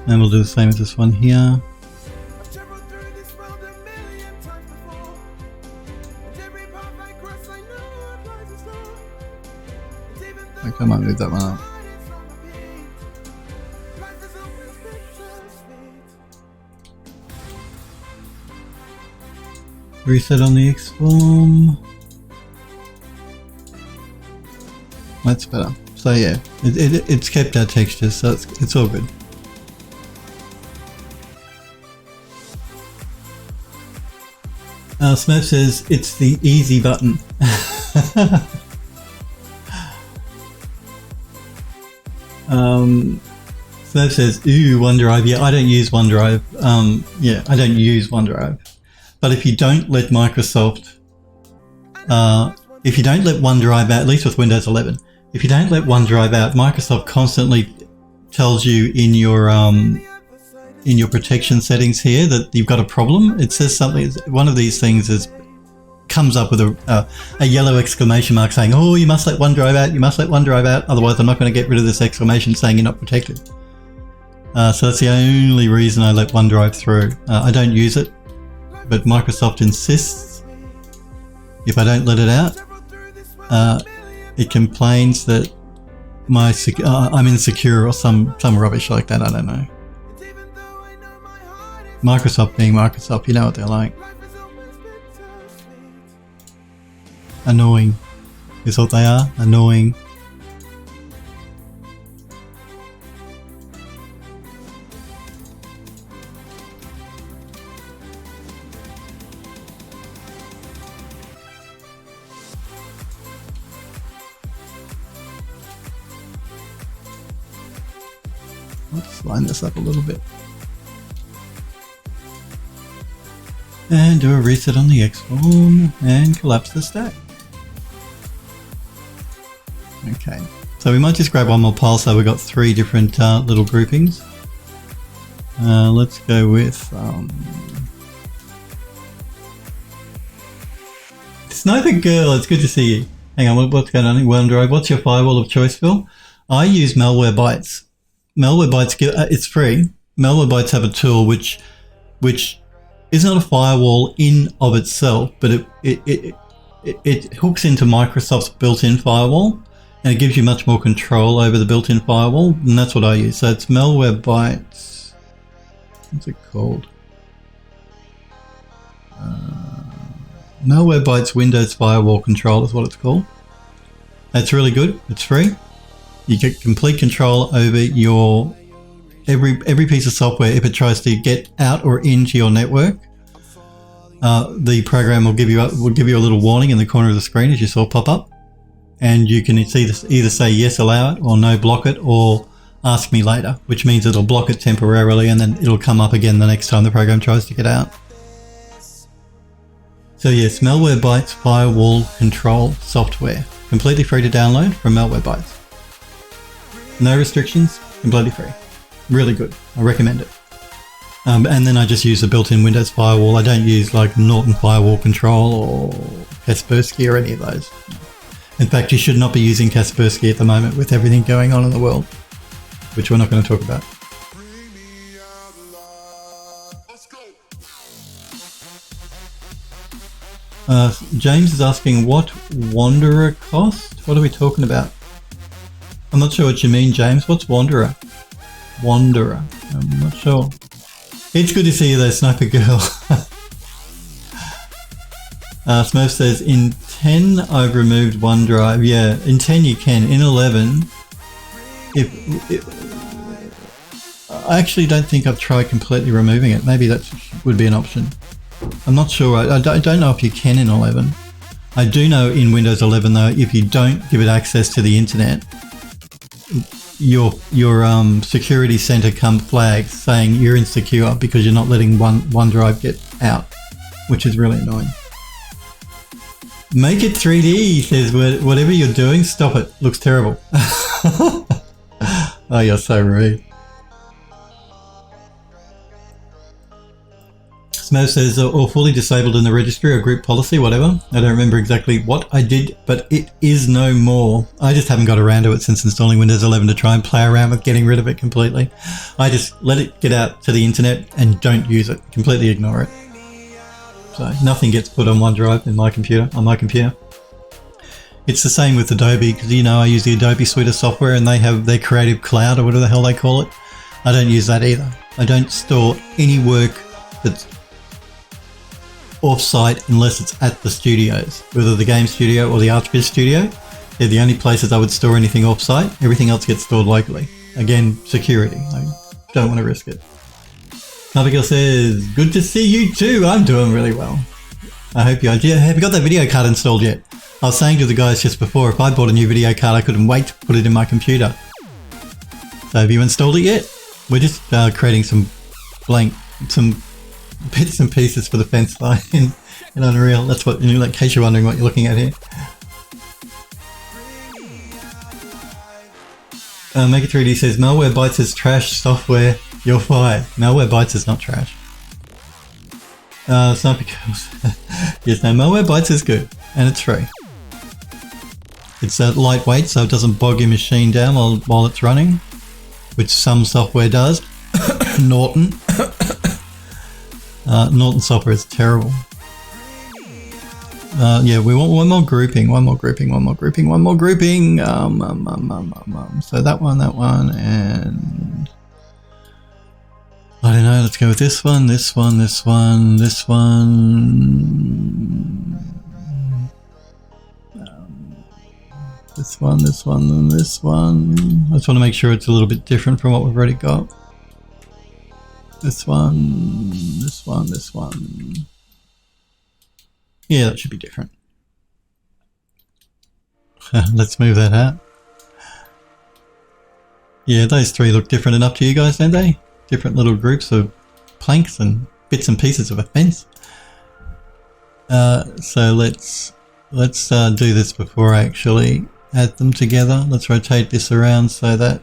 And we'll do the same with this one here. Okay, I might move that one up. Reset on the X-form. That's better. So yeah, it's kept our textures, so it's all good. Smurf says it's the easy button. Smurf says, ooh, OneDrive. Yeah, I don't use OneDrive. I don't use OneDrive. But if you don't let Microsoft, if you don't let OneDrive out, at least with Windows 11, if you don't let OneDrive out, Microsoft constantly tells you in your protection settings here that you've got a problem. It says something, one of these things comes up with a yellow exclamation mark saying, oh, you must let OneDrive out, you must let OneDrive out, otherwise I'm not going to get rid of this exclamation saying you're not protected. So that's the only reason I let OneDrive through. I don't use it, but Microsoft insists if I don't let it out, it complains that I'm insecure or some rubbish like that. I don't know. Microsoft being Microsoft, you know what they're like. Annoying is what they are. Annoying. Let's line this up a little bit. And do a reset on the X-form and collapse the stack. Okay, so we might just grab one more pile, so we've got three different little groupings. Let's go with Sniper Girl, it's good to see you. Hang on, what's going on in OneDrive? What's your firewall of choice, Phil? I use Malwarebytes. Malwarebytes, it's free. Malwarebytes have a tool which is not a firewall in of itself, but it hooks into Microsoft's built-in firewall, and it gives you much more control over the built-in firewall, and that's what I use. So it's Malwarebytes. What's it called? Malwarebytes Windows Firewall Control is what it's called. It's really good. It's free. You get complete control over your every piece of software, if it tries to get out or into your network, the program will give you a little warning in the corner of the screen, as you saw pop up, and you can either say yes, allow it, or no, block it, or ask me later, which means it'll block it temporarily and then it'll come up again the next time the program tries to get out. So yes, Malwarebytes firewall control software, completely free to download from Malwarebytes. No restrictions, completely free. Really good. I recommend it. And then I just use the built-in Windows firewall. I don't use like Norton Firewall Control or Kaspersky or any of those. In fact, you should not be using Kaspersky at the moment with everything going on in the world, which we're not going to talk about. James is asking, what Wanderer cost? What are we talking about? I'm not sure what you mean, James. What's Wanderer? Wanderer. I'm not sure. It's good to see you though, Sniper Girl. Smurf says, in 10 I've removed OneDrive. Yeah, in 10 you can. In 11, I actually don't think I've tried completely removing it. Maybe that would be an option. I'm not sure. I don't know if you can in 11. I do know in Windows 11 though, if you don't give it access to the internet, your security center flags saying you're insecure because you're not letting OneDrive get out, which is really annoying. Make it 3D, says, whatever you're doing, stop it. Looks terrible. Oh, you're so rude. Smo says, or fully disabled in the registry or group policy, whatever. I don't remember exactly what I did, but it is no more. I just haven't got around to it since installing Windows 11 to try and play around with getting rid of it completely. I just let it get out to the internet and don't use it. Completely ignore it. So nothing gets put on OneDrive on my computer. It's the same with Adobe, because you know I use the Adobe suite of software and they have their Creative Cloud or whatever the hell they call it. I don't use that either. I don't store any work that's off-site unless it's at the studios, whether the game studio or the ArchViz studio. They're the only places I would store anything off-site. Everything else gets stored locally. Again, security. I don't want to risk it. Abigail says, good to see you too. I'm doing really well. I hope you are. Yeah, have you got that video card installed yet? I was saying to the guys just before, if I bought a new video card, I couldn't wait to put it in my computer. So have you installed it yet? We're just creating some bits and pieces for the fence line in Unreal. That's what, in case you're wondering what you're looking at here. Make It 3D says, Malwarebytes is trash software. You're fired. Malwarebytes is not trash. It's not because... yes, no, Malwarebytes is good. And it's free. It's lightweight, so it doesn't bog your machine down while it's running. Which some software does. Norton. Norton software is terrible. Yeah, we want one more grouping. So that one, and... I don't know, let's go with this one. This one. I just want to make sure it's a little bit different from what we've already got. This one. Yeah, that should be different. Let's move that out. Yeah, those three look different enough to you guys, don't they? Different little groups of planks and bits and pieces of a fence. So let's do this before I actually add them together. Let's rotate this around so that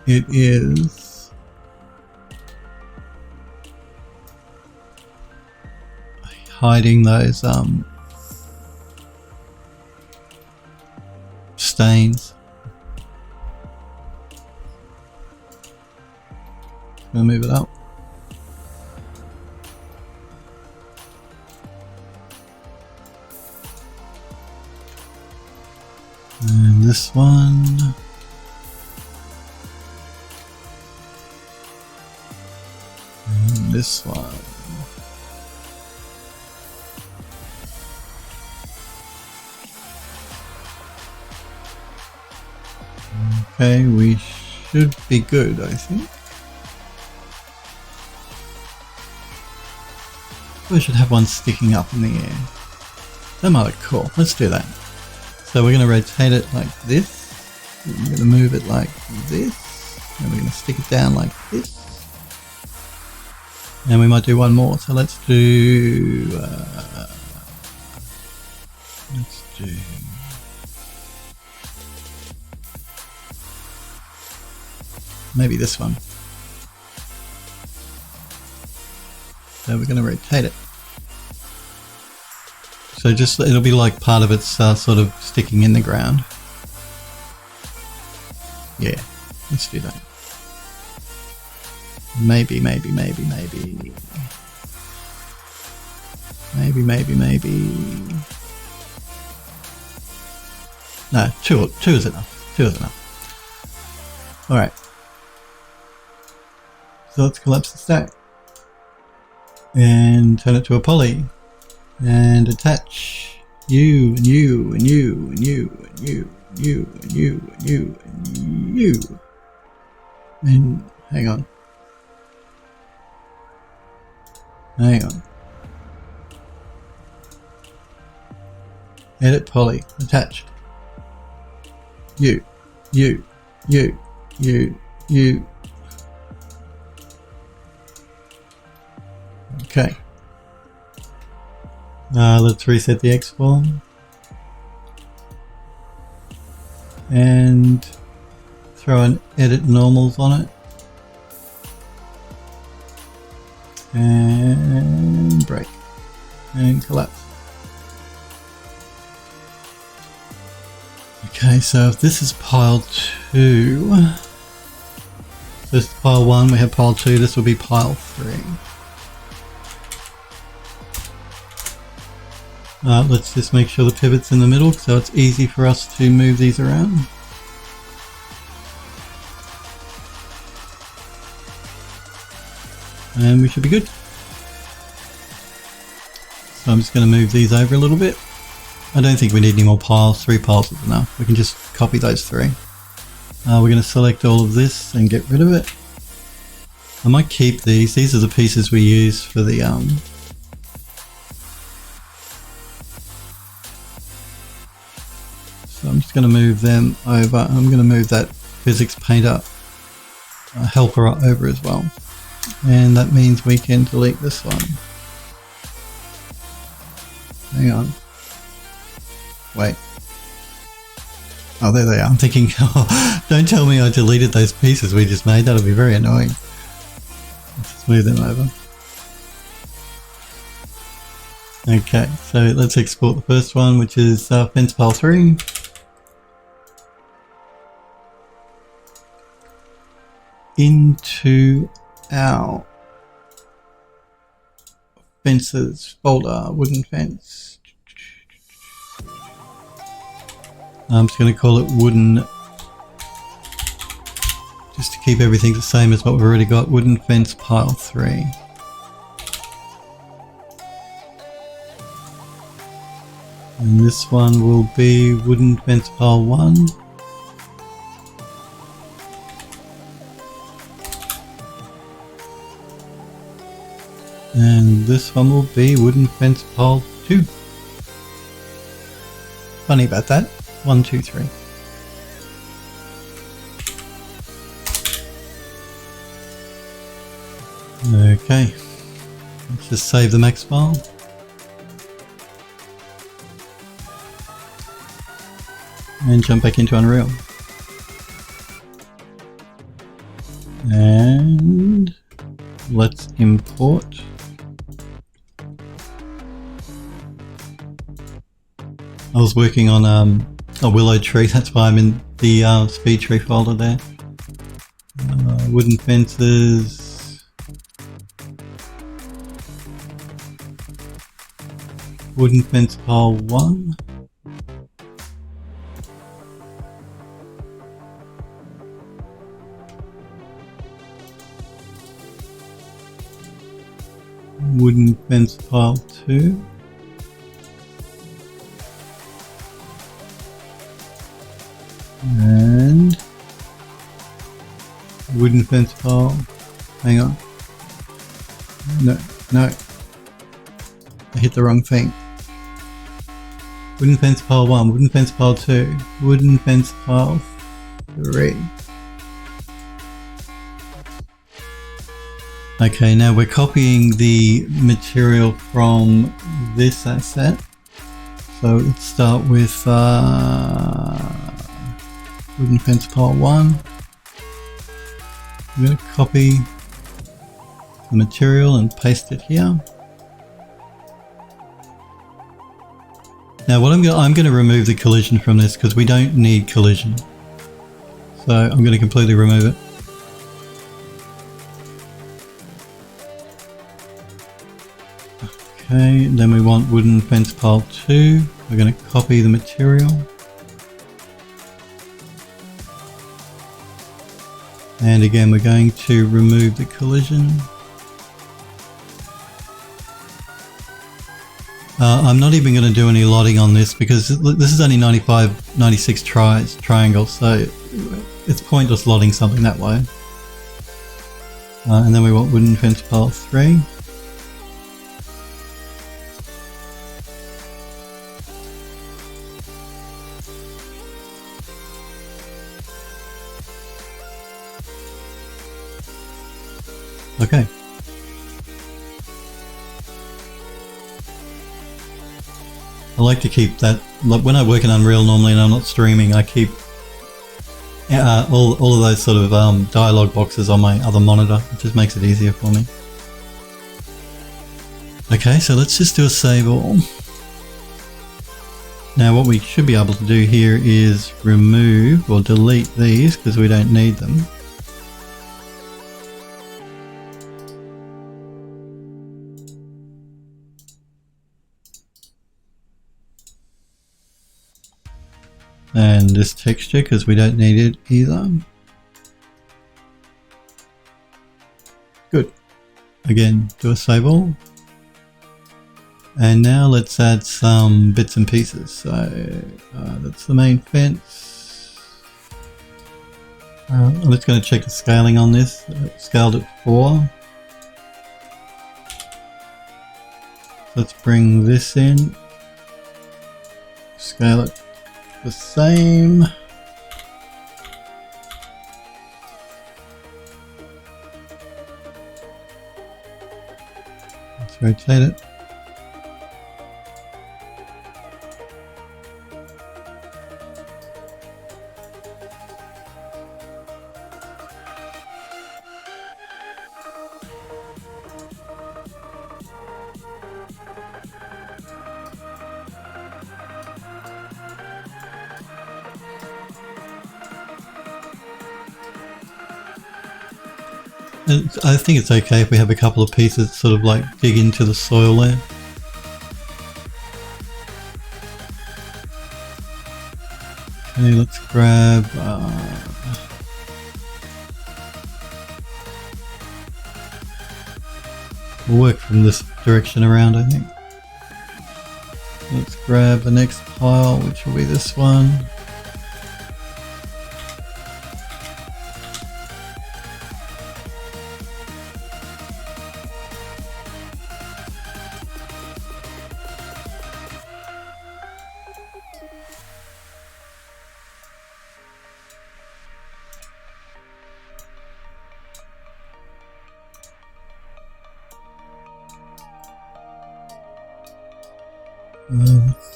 it is hiding those stains. We'll move it up. And this one. And this one. Okay, we should be good, I think. We should have one sticking up in the air. That might look cool. Let's do that. So we're going to rotate it like this. We're going to move it like this. And we're going to stick it down like this. And we might do one more. So let's do... maybe this one. So we're going to rotate it. So just, it'll be like part of it's sort of sticking in the ground. Yeah, let's do that. Maybe. No, two is enough. 2 is enough. Alright. So let's collapse the stack. And turn it to a poly. And attach you and you and you and you and you and you and you and you and you. And hang on. Edit poly. Attach. You. Okay. Let's reset the export and throw an edit normals on it and break and collapse. Okay, so if this is pile 2, this is pile 1, we have pile 2, this will be pile 3. Let's just make sure the pivot's in the middle so it's easy for us to move these around. And we should be good. So I'm just going to move these over a little bit. I don't think we need any more piles, 3 piles is enough. We can just copy those 3. We're going to select all of this and get rid of it. I might keep these. These are the pieces we use for the so I'm just going to move them over. I'm going to move that physics painter helper over as well. And that means we can delete this one. Hang on. Wait. Oh, there they are. I'm thinking, oh, don't tell me I deleted those pieces we just made. That'll be very annoying. Let's just move them over. Okay, so let's export the first one, which is fence pile 3. Into our fences folder, wooden fence. I'm just going to call it wooden, just to keep everything the same as what we've already got, wooden fence pile 3. And this one will be wooden fence pile 1. And this one will be wooden fence pile 2. Funny about that. 1, 2, 3. Okay. Let's just save the max file. And jump back into Unreal. And let's import. I was working on a willow tree, that's why I'm in the speed tree folder there. Wooden fences. Wooden fence pile 1. Wooden fence pile 2. And Wooden fence pile. Hang on. No. I hit the wrong thing. Wooden fence pile 1, wooden fence pile 2, wooden fence pile 3. Okay, now we're copying the material from this asset. So let's start with wooden fence pile 1. I'm going to copy the material and paste it here. Now what I'm going to remove the collision from this because we don't need collision. So I'm going to completely remove it. Okay, then we want wooden fence pile 2. We're going to copy the material. And again, we're going to remove the collision. I'm not even going to do any lotting on this because this is only 96 triangles, so it's pointless lotting something that way. And then we want wooden fence pile 3. Okay. I like to keep that, when I work in Unreal normally and I'm not streaming, I keep all of those sort of dialogue boxes on my other monitor. It just makes it easier for me. Okay, so let's just do a save all. Now what we should be able to do here is remove or delete these because we don't need them. And this texture because we don't need it either. Good. Again, do a save all. And now let's add some bits and pieces. So that's the main fence. I'm just going to check the scaling on this. Scaled at 4. Let's bring this in. Scale it the same. Let's rotate it. I think it's okay if we have a couple of pieces that sort of like dig into the soil there. Okay, let's grab we'll work from this direction around, I think. Let's grab the next pile, which will be this one.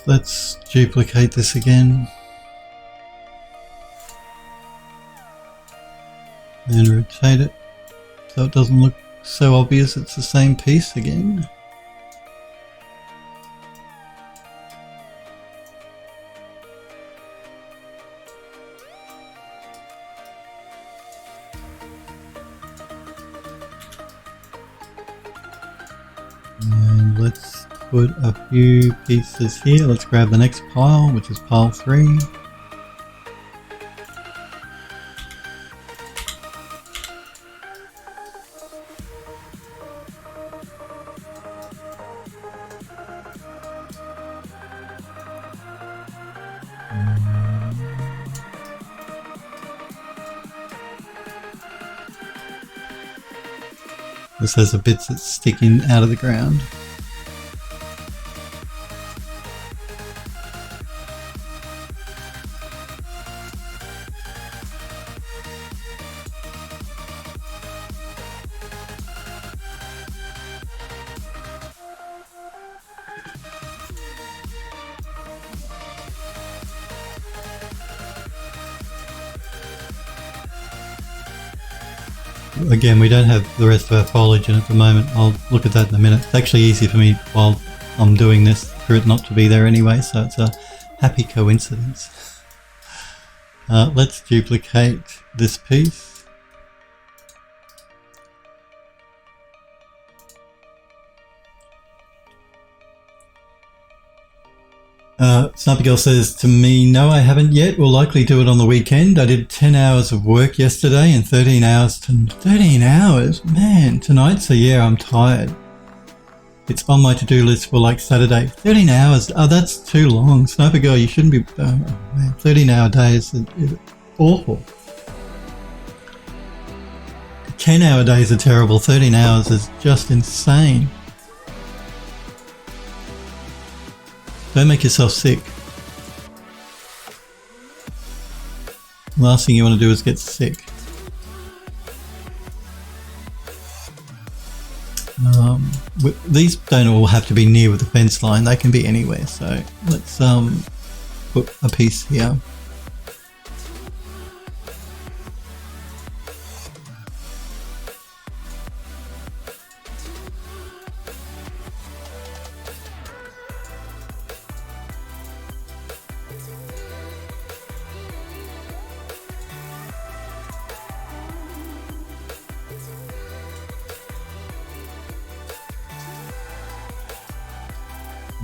Let's duplicate this again and rotate it so it doesn't look so obvious it's the same piece again. And let's put a few pieces here. Let's grab the next pile, which is pile 3. This has the bits that's sticking out of the ground. Again, we don't have the rest of our foliage in at the moment. I'll look at that in a minute. It's actually easy for me while I'm doing this for it not to be there anyway, so it's a happy coincidence. Let's duplicate this piece. Sniper Girl says to me, no, I haven't yet. We'll likely do it on the weekend. I did 10 hours of work yesterday and 13 hours. 13 hours? Man, tonight, so yeah, I'm tired. It's on my to-do list for like Saturday. 13 hours? Oh, that's too long. Sniper Girl, you shouldn't be... Oh, man, 13-hour days is awful. 10-hour days are terrible. 13 hours is just insane. Don't make yourself sick. Last thing you want to do is get sick. These don't all have to be near with the fence line. They can be anywhere. So let's put a piece here.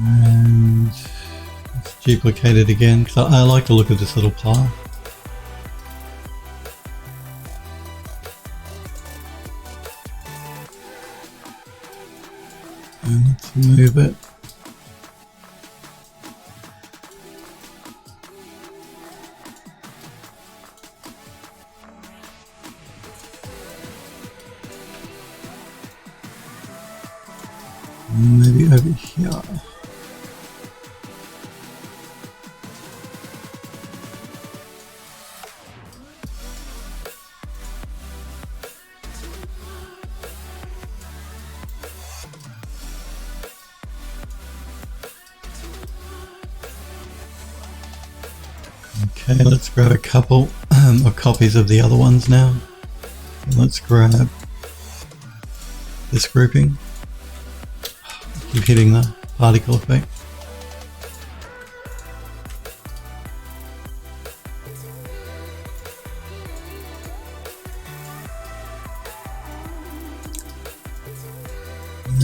And let's duplicate it again because I like the look of this little pile. And let's move it. Maybe over here. Okay, let's grab a couple of copies of the other ones now. Let's grab this grouping. Keep hitting the particle effect.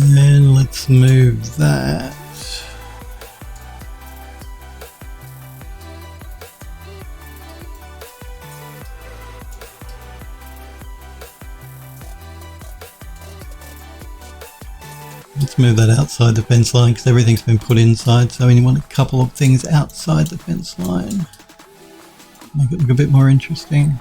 And let's move that. Let's move that outside the fence line because everything's been put inside, so we only want a couple of things outside the fence line. Make it look a bit more interesting.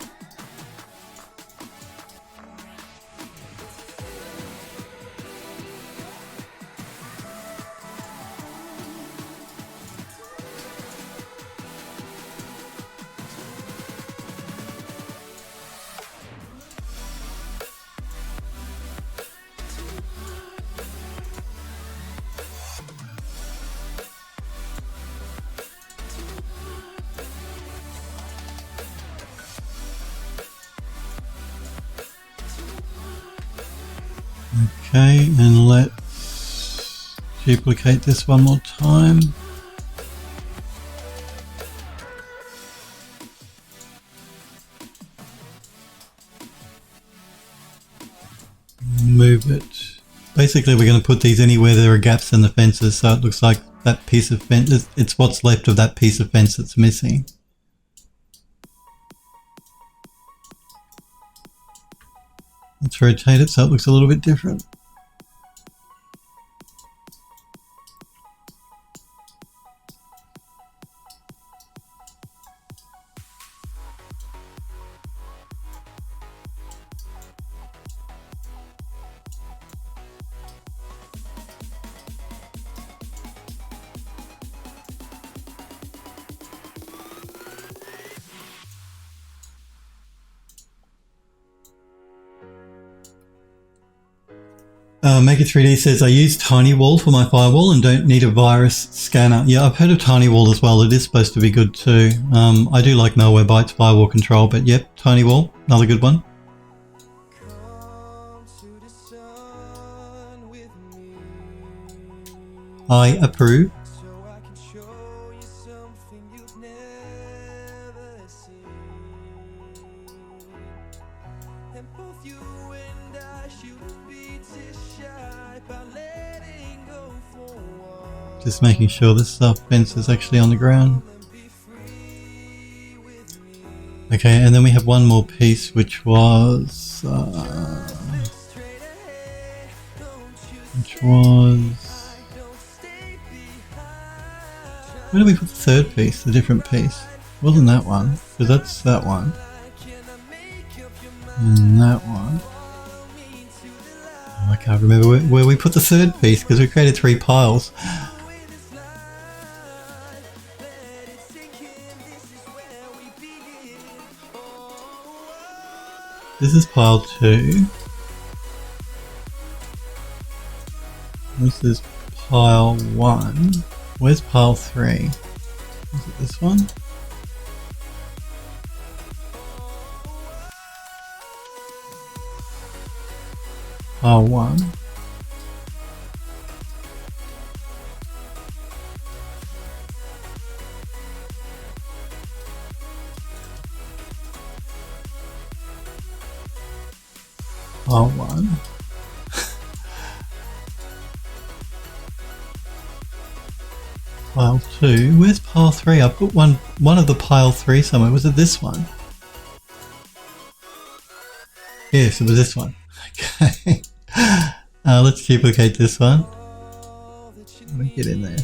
Okay, and let's duplicate this one more time. Move it. Basically, we're going to put these anywhere there are gaps in the fences, so it looks like that piece of fence, it's what's left of that piece of fence that's missing. Let's rotate it so it looks a little bit different. Make3D says, I use TinyWall for my firewall and don't need a virus scanner. Yeah, I've heard of TinyWall as well. It is supposed to be good too. I do like Malwarebytes firewall control, but yep, TinyWall, another good one. I approve. Just making sure this fence is actually on the ground. Okay, and then we have one more piece, which was where did we put the third piece, the different piece? It wasn't that one, because that's that one. And that one. Oh, I can't remember where we put the third piece, because we created 3 piles. This is pile 2. This is pile 1. Where's pile 3? Is it this one? Pile 1. Pile 1. Pile 2. Where's pile 3? I put one of the pile 3 somewhere. Was it this one? Yes, it was this one. Okay. Let's duplicate this one. Let me get in there.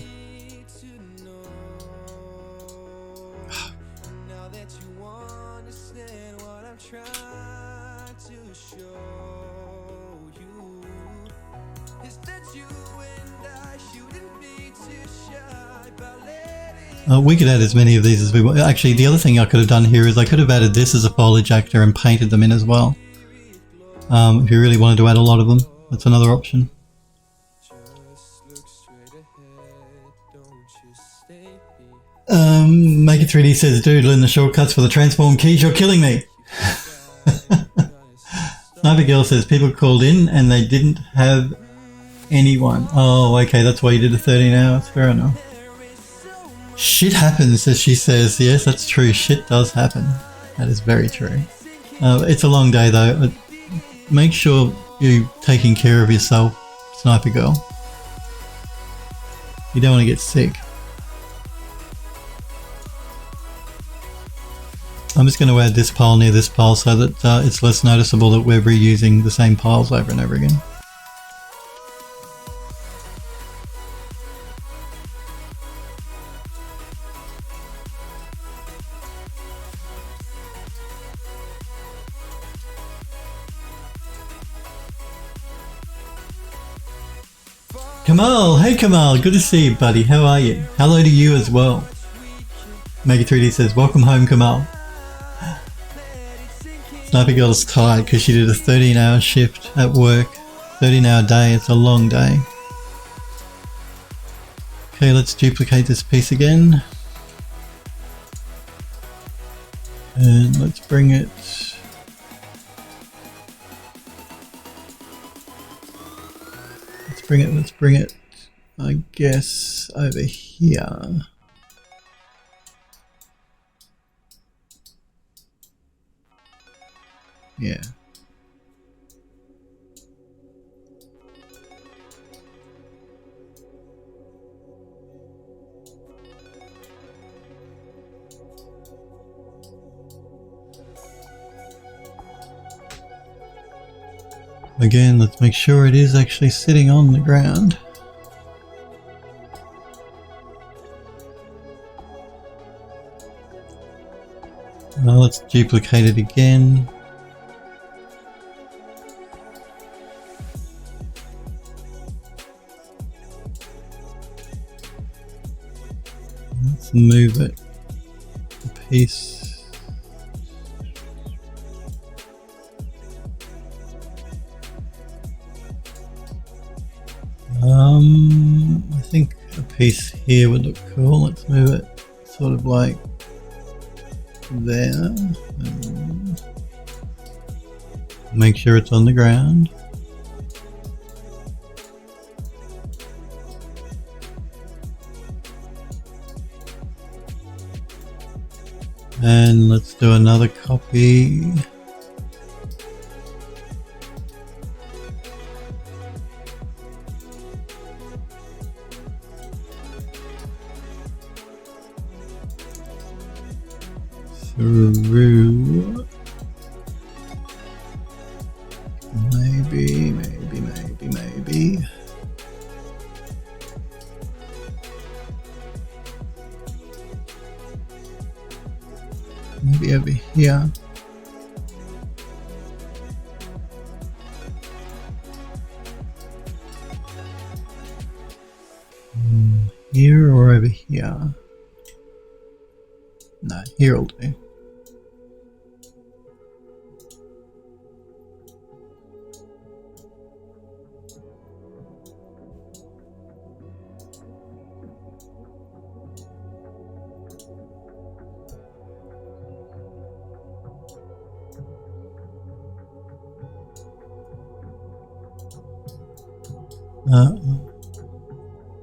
We could add as many of these as we want. Actually, the other thing I could have done here is I could have added this as a foliage actor and painted them in as well. If you really wanted to add a lot of them, that's another option. Make3D says, dude, learn the shortcuts for the transform keys, you're killing me. Sniper Girl says, people called in and they didn't have anyone. Oh, okay, that's why you did the 13 hours. Fair enough. Shit happens, as she says. Yes, that's true. Shit does happen. That is very true. It's a long day though. Make sure you're taking care of yourself, Sniper Girl. You don't want to get sick. I'm just going to add this pile near this pile so that it's less noticeable that we're reusing the same piles over and over again. Kamal! Hey Kamal! Good to see you, buddy. How are you? Hello to you as well. Make3D says, welcome home, Kamal. Sniper Girl's tired because she did a 13-hour shift at work. 13-hour day, it's a long day. Okay, let's duplicate this piece again. And let's bring it... Let's bring it, I guess, over here. Yeah. Again, let's make sure it is actually sitting on the ground. Now let's duplicate it again. Let's move it a piece. piece here would look cool. Let's move it sort of like there. And make sure it's on the ground. And let's do another copy. Through. Maybe. Maybe over here. Here or over here? No, here will do.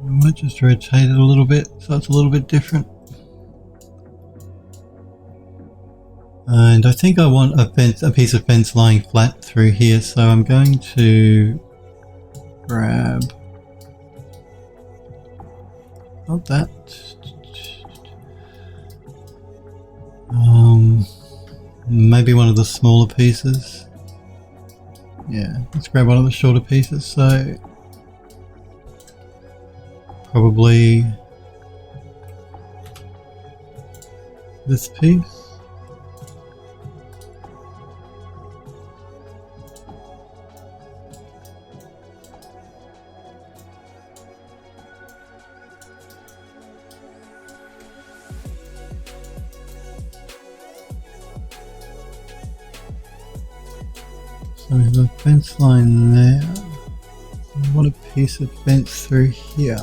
We might just rotate it a little bit so it's a little bit different. And I think I want a piece of fence lying flat through here, so I'm going to grab, not that, maybe one of the smaller pieces. Yeah, let's grab one of the shorter pieces. So probably this piece. So we have a fence line there. I want a piece of fence through here.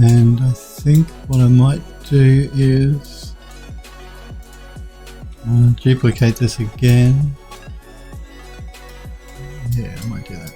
And I think what I might do is duplicate this again. Yeah, I might do that.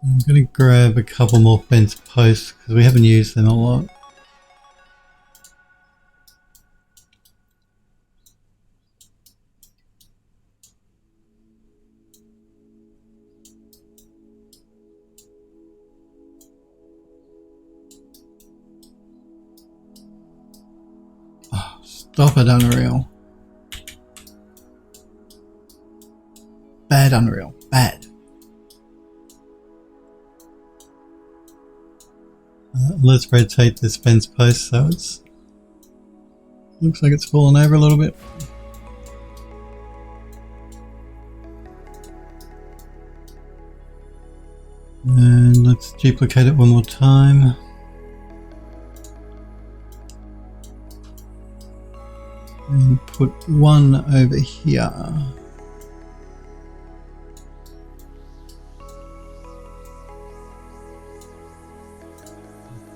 I'm going to grab a couple more fence posts because we haven't used them a lot. Oh, stop it, Unreal. Bad, Unreal. Bad. Let's rotate this fence post so it's looks like it's fallen over a little bit. And let's duplicate it one more time. And put one over here.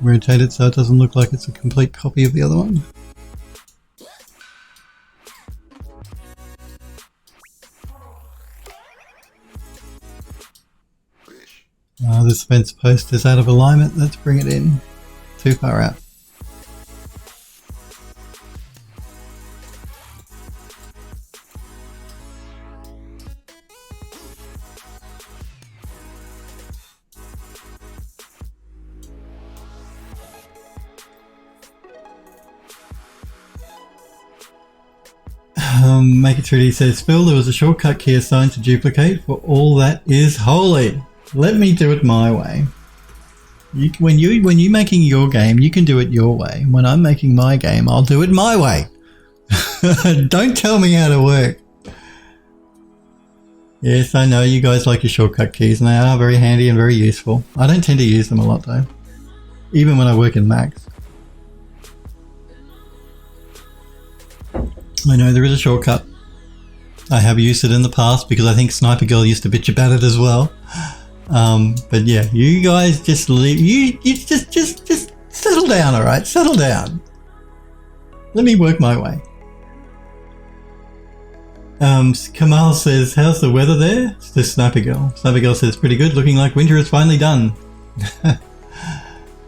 Rotate it so it doesn't look like it's a complete copy of the other one. This fence post is out of alignment. Let's bring it in. Too far out. Make It 3D says, Phil, there was a shortcut key assigned to duplicate for all that is holy. Let me do it my way. When you're making your game, you can do it your way. When I'm making my game, I'll do it my way. Don't tell me how to work. Yes, I know you guys like your shortcut keys, and they are very handy and very useful. I don't tend to use them a lot though, even when I work in Macs. I know there is a shortcut. I have used it in the past because I think Sniper Girl used to bitch about it as well. But yeah, you guys just leave. You just settle down, all right? Settle down. Let me work my way. Kamal says, how's the weather there? It's the Sniper Girl. Sniper Girl says, pretty good. Looking like winter is finally done.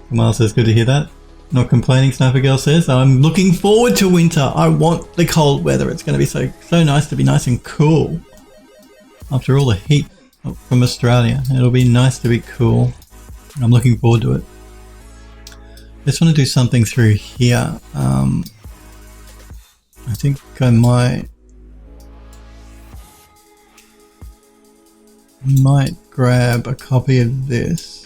Kamal says, good to hear that. Not complaining, Sniper Girl says. I'm looking forward to winter. I want the cold weather. It's going to be so nice to be nice and cool. After all the heat from Australia, it'll be nice to be cool. I'm looking forward to it. Just want to do something through here. I think I might grab a copy of this.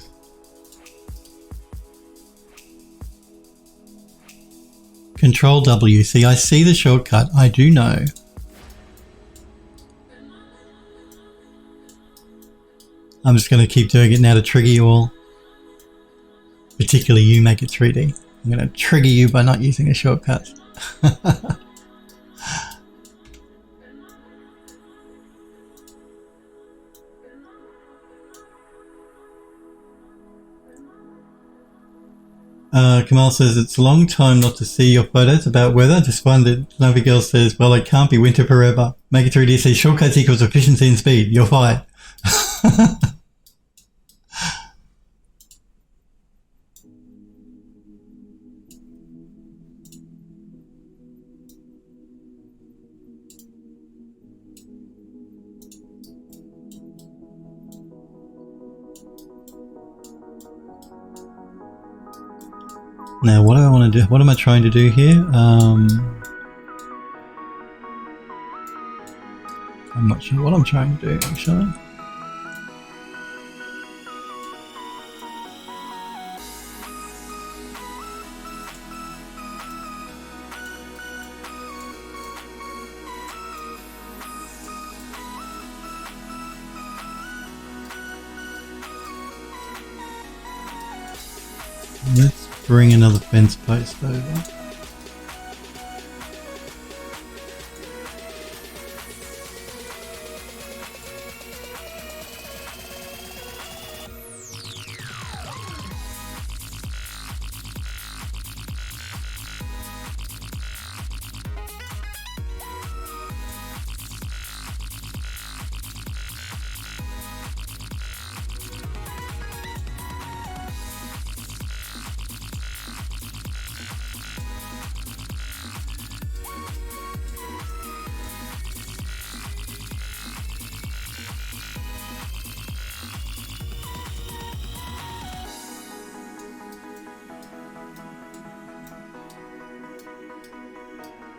Control W. See, I see the shortcut. I do know. I'm just going to keep doing it now to trigger you all. Particularly you, Make It 3D. I'm going to trigger you by not using a shortcut. Kamal says, it's a long time not to see your photos about weather. Just wondered. Sniper Girl says, well, it can't be winter forever. Make It 3D says, shortcuts equals efficiency and speed. You're fired. Now, what do I want to do? What am I trying to do here? I'm not sure what I'm trying to do, actually. Let's bring another fence post over.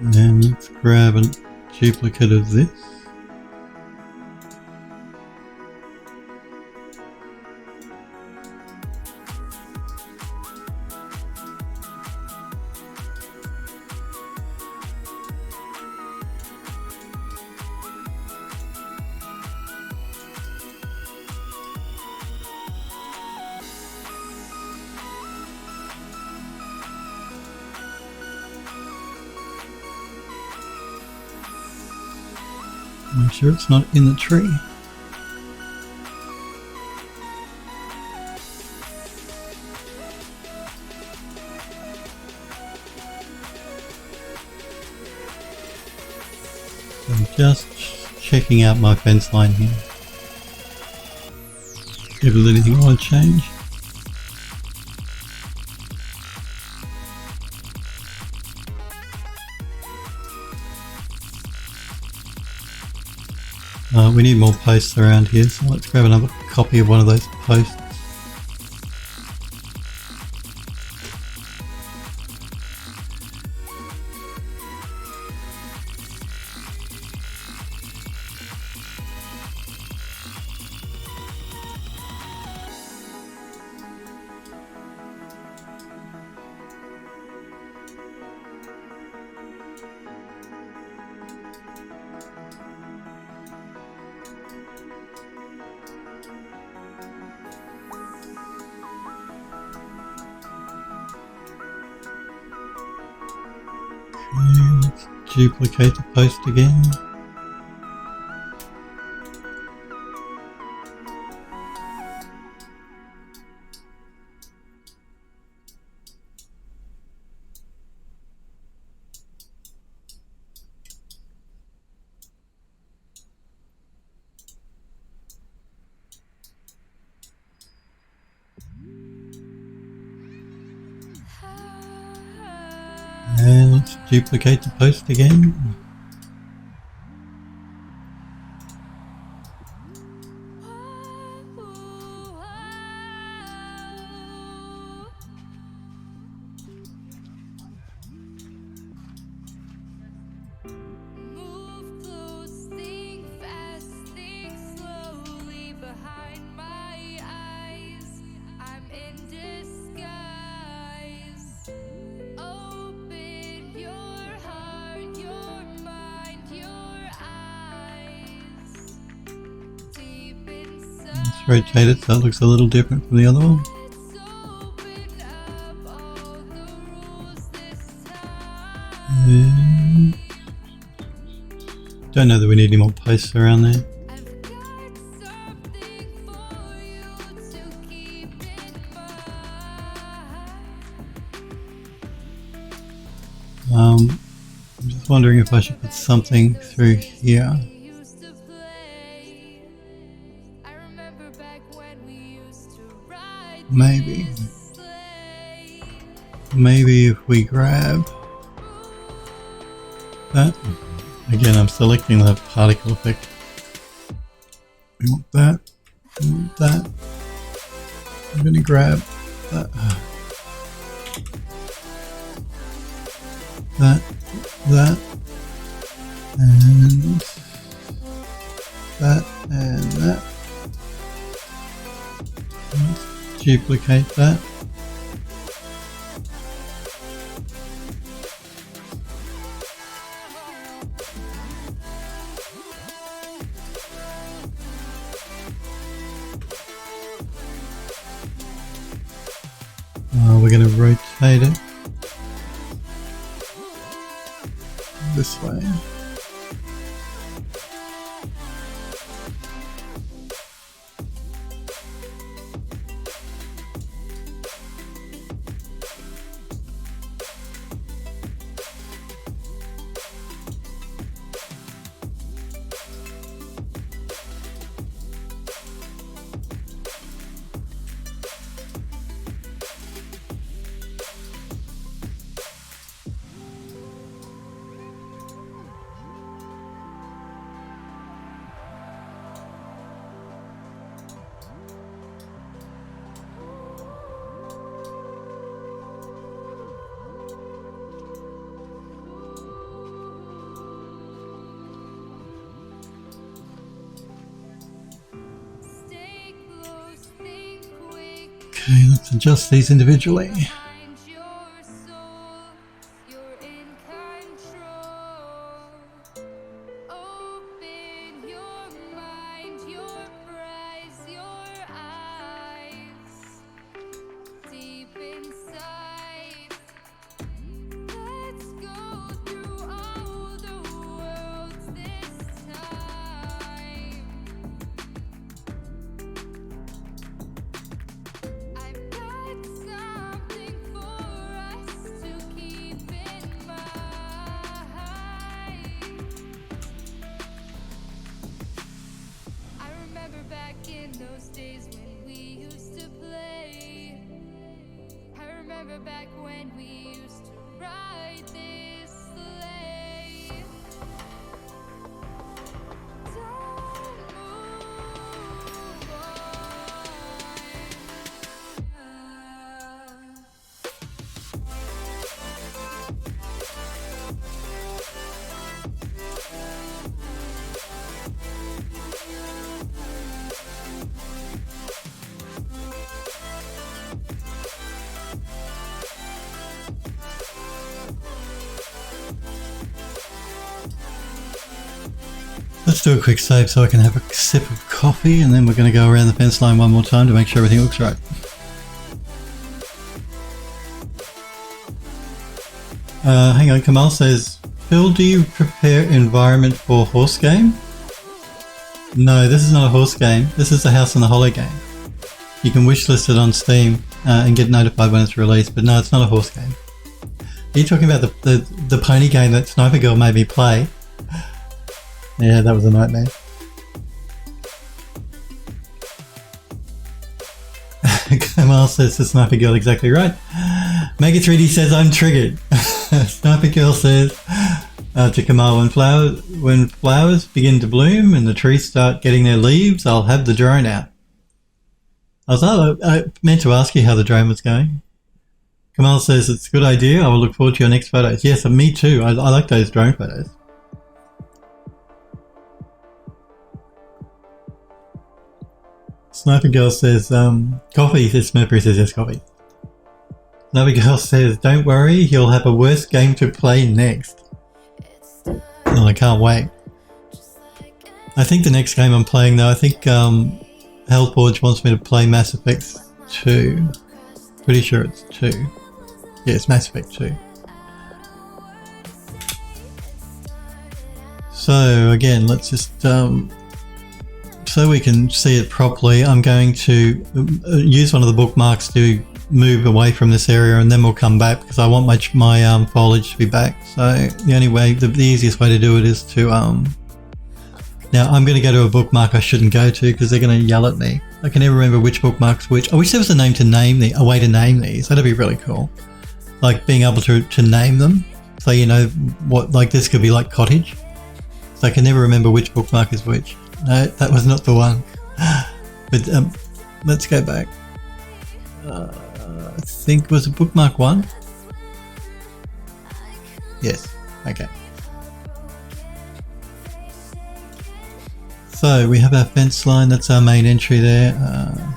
And then let's grab a duplicate of this. Make sure it's not in the tree. I'm just checking out my fence line here. If there's anything I want to change. We need more posts around here, so let's grab another copy of one of those posts. Let's duplicate the post again. And let's duplicate the post again. Rotate it so it looks a little different from the other one. And don't know that we need any more posts around there. I'm just wondering if I should put something through here. Maybe if we grab that, again I'm selecting the particle effect. We want that, we want that. I'm going to grab that, that, and that, and that. Let's duplicate that. We're going to rotate it this way. Okay, let's adjust these individually. Those days when Let's do a quick save so I can have a sip of coffee, and then we're going to go around the fence line one more time to make sure everything looks right. Hang on, Kamal says, Phil, do you prepare environment for horse game? No, this is not a horse game. This is the House on the Hollow game. You can wishlist it on Steam and get notified when it's released, but no, it's not a horse game. Are you talking about the pony game that Sniper Girl made me play? Yeah, that was a nightmare. Kamal says to Sniper Girl, exactly right. Mega 3D says I'm triggered. Sniper Girl says to Kamal, when flowers begin to bloom and the trees start getting their leaves, I'll have the drone out. I meant to ask you how the drone was going. Kamal says it's a good idea. I will look forward to your next photos. Yes, me too. I like those drone photos. Sniper Girl says, coffee, says Smurfy says yes, coffee. Sniper Girl says, don't worry, he'll have a worse game to play next. Oh, I can't wait. I think the next game I'm playing though, I think Hellforge wants me to play Mass Effect 2. Pretty sure it's 2. Yeah, it's Mass Effect 2. So again, let's just so we can see it properly, I'm going to use one of the bookmarks to move away from this area, and then we'll come back because I want my foliage to be back. So the only way, the easiest way to do it is to now I'm going to go to a bookmark I shouldn't go to because they're going to yell at me. I can never remember which bookmark's which. I wish there was a way to name these. That'd be really cool. Like being able to name them, so you know what, like this could be like cottage. So I can never remember which bookmark is which. No, that was not the one. But let's go back. I think was it bookmark 1? Yes. Okay. So we have our fence line. That's our main entry there.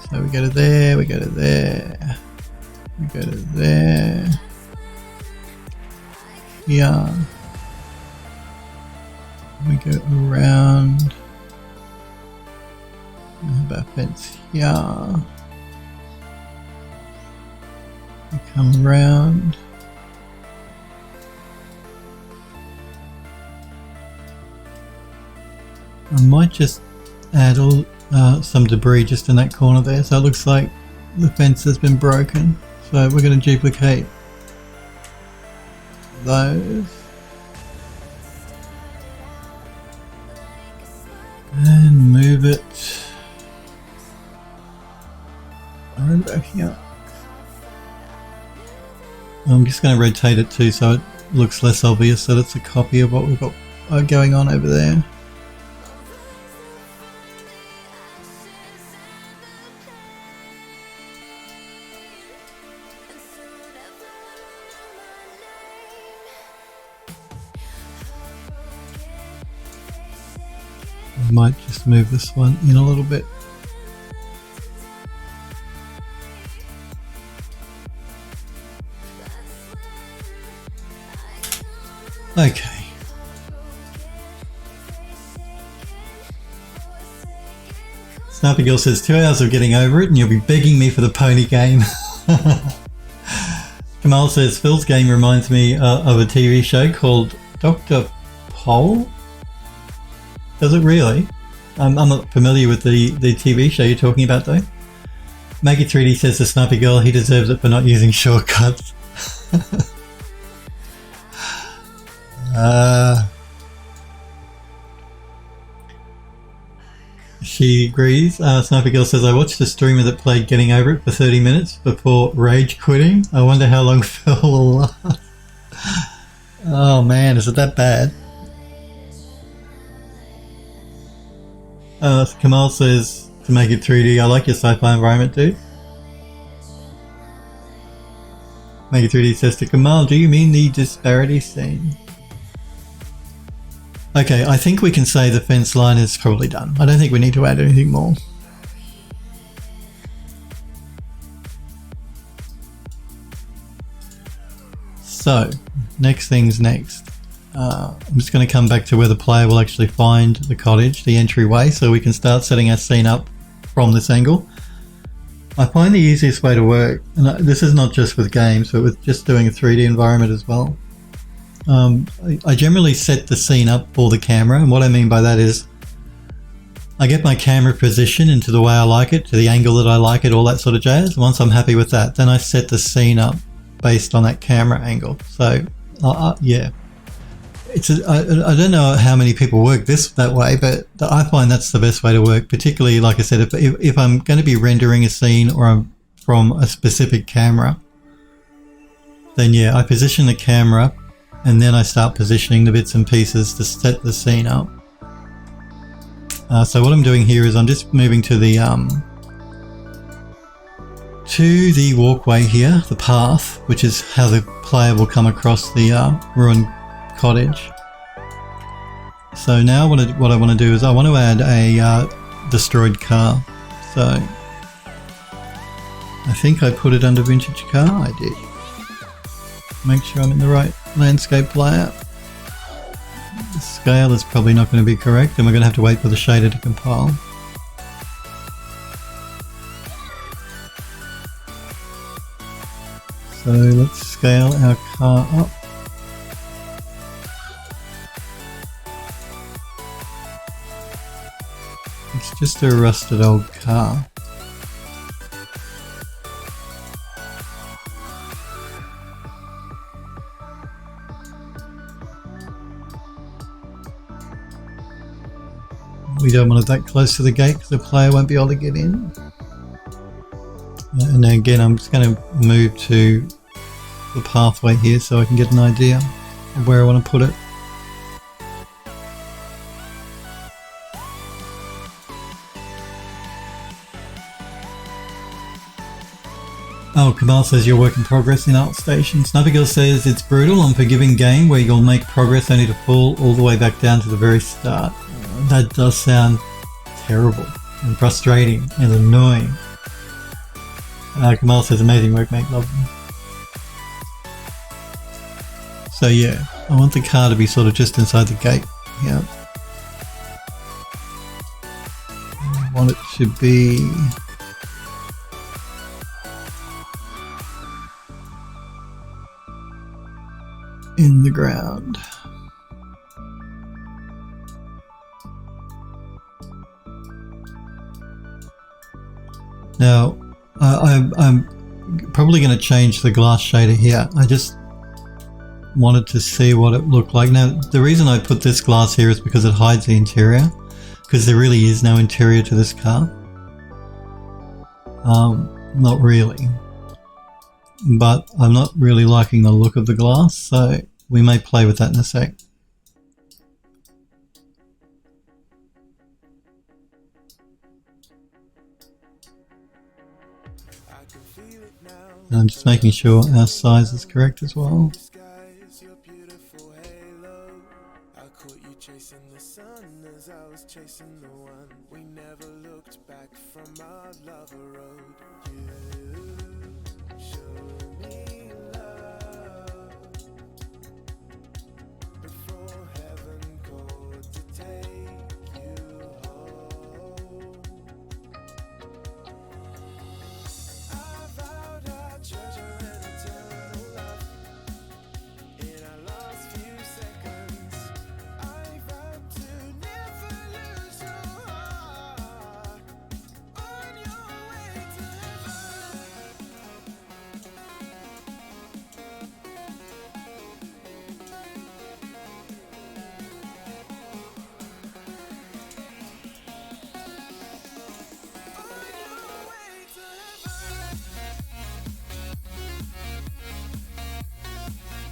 So we go to there. We go to there. We go to there. Yeah. We go around. We have our fence here. We come around. I might just add some debris just in that corner there, so it looks like the fence has been broken. So we're going to duplicate those. And move it over here. I'm just going to rotate it too so it looks less obvious that it's a copy of what we've got going on over there. I might just move this one in a little bit. Okay. Snappy Girl says 2 hours of getting over it and you'll be begging me for the pony game. Kamal says Phil's game reminds me of a TV show called Dr. Pole. Does it really? I'm not familiar with the TV show you're talking about though. Maggie 3D says to Snappy Girl he deserves it for not using shortcuts. She agrees. Sniper Girl says, I watched a streamer that played Getting Over It for 30 minutes before rage quitting. I wonder how long Phil will last. Oh man, is it that bad? Kamal says, to make it 3D, I like your sci-fi environment, dude. Make it 3D says to Kamal, do you mean the disparity scene? Okay, I think we can say the fence line is probably done. I don't think we need to add anything more. So, next thing's next. I'm just going to come back to where the player will actually find the cottage, the entryway, so we can start setting our scene up from this angle. I find the easiest way to work, and this is not just with games, but with just doing a 3D environment as well. I generally set the scene up for the camera, and what I mean by that is I get my camera position into the way I like it, to the angle that I like it, all that sort of jazz. Once I'm happy with that, then I set the scene up based on that camera angle. So, yeah. I don't know how many people work that way, but I find that's the best way to work, particularly, like I said, if I'm going to be rendering a scene or I'm from a specific camera, then yeah, I position the camera and then I start positioning the bits and pieces to set the scene up. So what I'm doing here is I'm just moving to the walkway here, the path, which is how the player will come across the ruined cottage. So now what I want to do is I want to add a destroyed car. So I think I put it under vintage car. I did. Make sure I'm in the right landscape layer. The scale is probably not going to be correct, and we're going to have to wait for the shader to compile. So let's scale our car up. It's just a rusted old car. We don't want it that close to the gate because the player won't be able to get in. And then again, I'm just going to move to the pathway here so I can get an idea of where I want to put it. Oh, Kamal says you're work in progress in ArtStation. Sniper Girl says it's brutal, unforgiving game where you'll make progress only to fall all the way back down to the very start. That does sound terrible and frustrating and annoying. Kamal says amazing work, mate, love them. So yeah, I want the car to be sort of just inside the gate. Yeah. I want it to be in the ground. Now, I'm probably going to change the glass shader here. I just wanted to see what it looked like. Now, the reason I put this glass here is because it hides the interior, because there really is no interior to this car. Not really. But I'm not really liking the look of the glass, so we may play with that in a sec. And I'm just making sure our size is correct as well.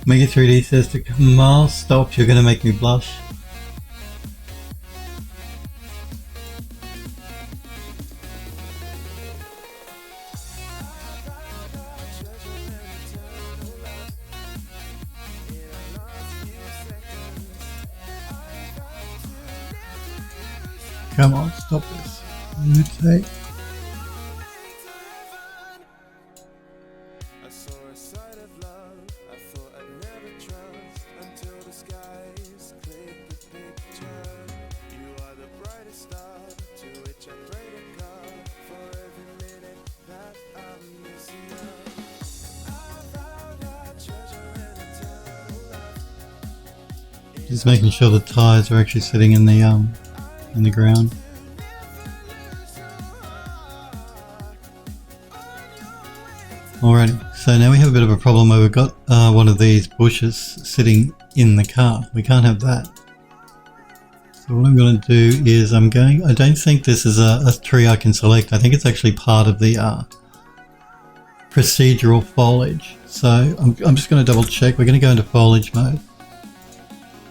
Mega 3D says to Kamal, stop, you're gonna make me blush. Come on, stop this. Mutate. Just making sure the tires are actually sitting in the ground. Alrighty, so now we have a bit of a problem where we've got one of these bushes sitting in the car. We can't have that. So what I'm going to do is I don't think this is a tree I can select. I think it's actually part of the procedural foliage. So I'm just going to double check. We're going to go into foliage mode.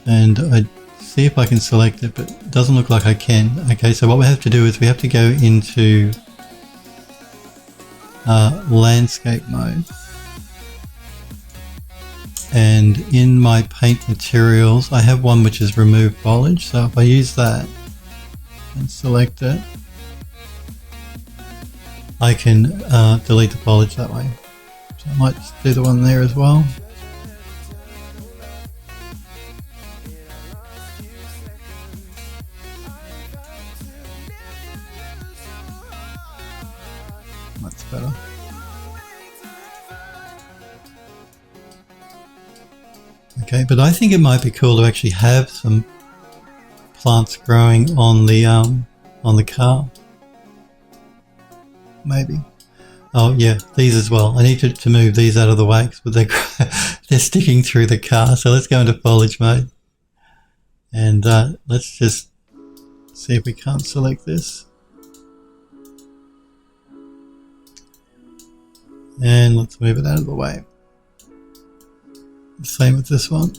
And I see if I can select it, but it doesn't look like I can. Okay, so what we have to do is we have to go into landscape mode, and in my paint materials I have one which is remove foliage. So if I use that and select it, I can delete the foliage that way. So I might just do the one there as well. That's better. Okay, but I think it might be cool to actually have some plants growing on the car. Maybe. Oh yeah, these as well. I need to move these out of the way, but they're sticking through the car. So let's go into foliage mode, and let's just see if we can't select this. And let's move it out of the way. Same with this one.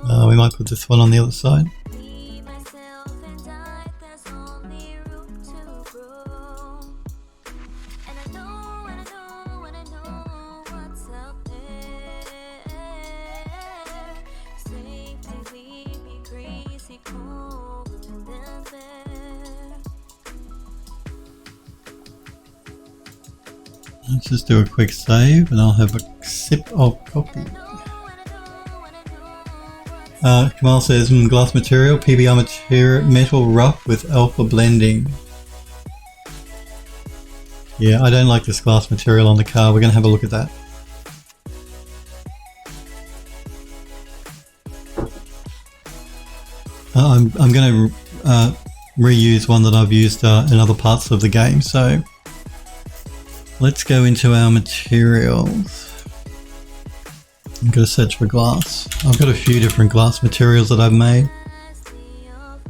We might put this one on the other side. Let's just do a quick save and I'll have a sip of coffee. Kamal says, glass material, PBR metal rough with alpha blending. Yeah, I don't like this glass material on the car. We're going to have a look at that. I'm going to reuse one that I've used in other parts of the game. So let's go into our materials. I'm going to search for glass. I've got a few different glass materials that I've made.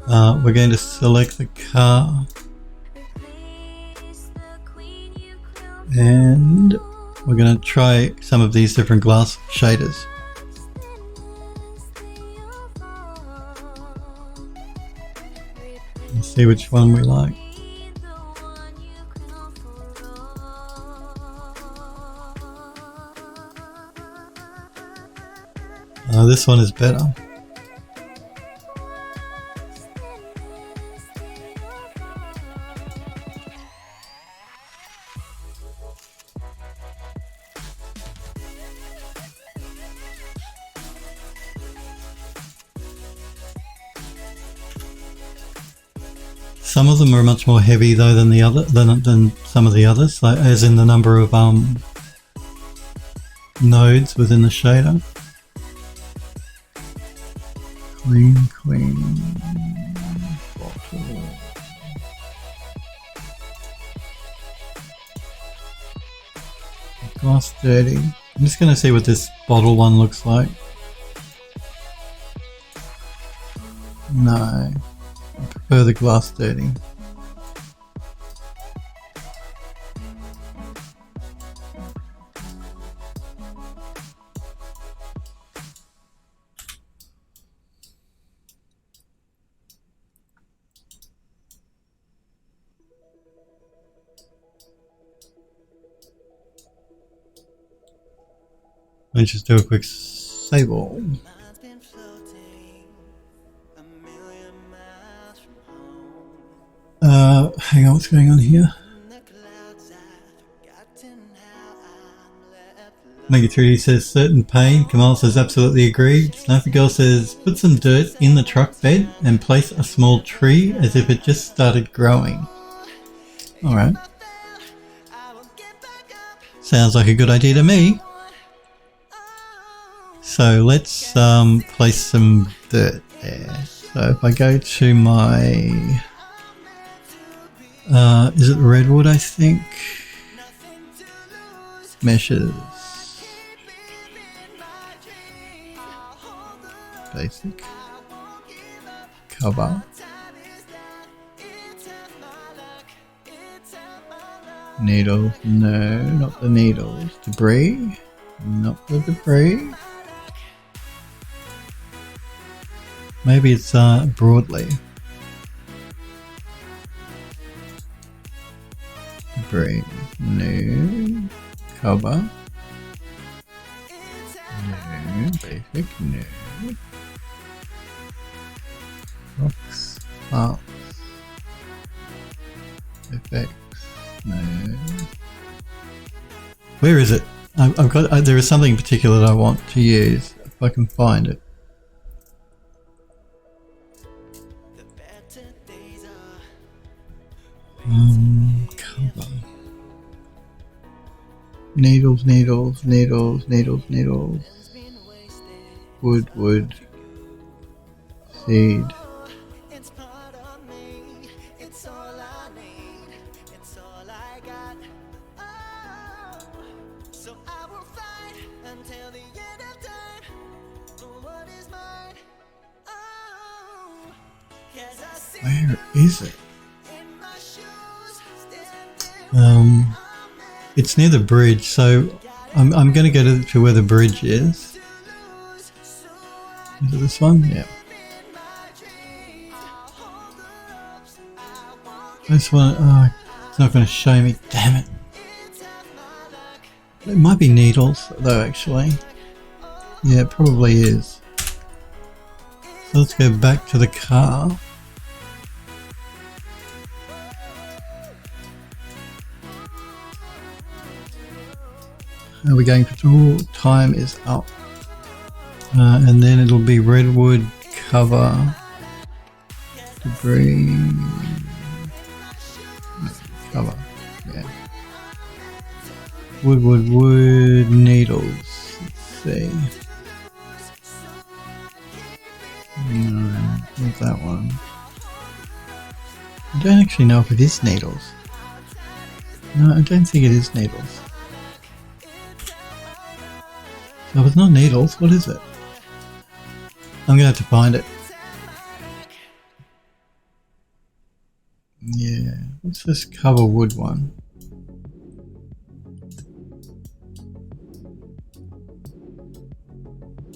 We're going to select the car. And we're going to try some of these different glass shaders. Let's see which one we like. This one is better. Some of them are much more heavy though than the other than some of the others, like, as in the number of nodes within the shader. Clean bottle. Glass dirty. I'm just going to see what this bottle one looks like. No, I prefer the glass dirty. Let's just do a quick save all. Hang on, what's going on here? Mega3D says certain pain. Kamal says absolutely agreed. Sniper Girl says put some dirt in the truck bed and place a small tree as if it just started growing. Alright. Sounds like a good idea to me. So let's place some dirt there. So if I go to my... is it redwood, I think? Meshes. Basic. Cover. Needles. No, not the needles. Debris. Not the debris. Maybe it's broadly. Debris. No. Cover. No. Basic. No. Rocks. Parts. Effects. No. Where is it? I've got. There is something in particular that I want to use. If I can find it. Cover. Needles, needles, needles, needles, needles. Wood, wood. Seed. Where is it? It's near the bridge, so I'm going to go to where the bridge is. Is it this one? Yeah. This one, oh, it's not going to show me. Damn it. It might be needles, though, actually. Yeah, it probably is. So let's go back to the car. Are we going for time is up. And then it'll be redwood, cover, debris, cover, yeah. Wood, wood, wood, needles, let's see. No, not that one. I don't actually know if it is needles. No, I don't think it is needles. So if it's not needles, what is it? I'm going to have to find it. Yeah, what's this cover wood one?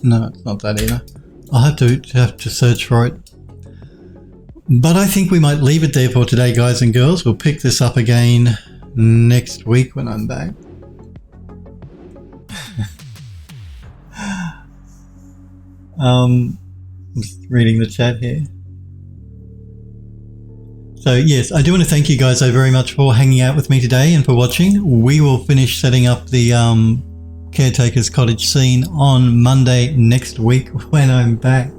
No, it's not that either. I'll have to search for it. But I think we might leave it there for today, guys and girls. We'll pick this up again next week when I'm back. Just reading the chat here. So yes, I do want to thank you guys so very much for hanging out with me today and for watching. We will finish setting up the caretaker's cottage scene on Monday next week when I'm back.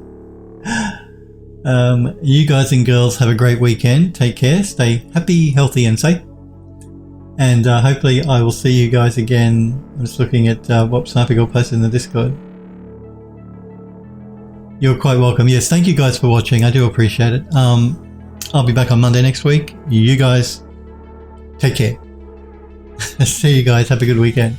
You guys and girls have a great weekend. Take care, stay happy, healthy and safe. And hopefully I will see you guys again. I'm just looking at what Sniper Girl posted in the Discord. You're quite welcome. Yes, thank you guys for watching. I do appreciate it. I'll be back on Monday next week. You guys take care. See you guys. Have a good weekend.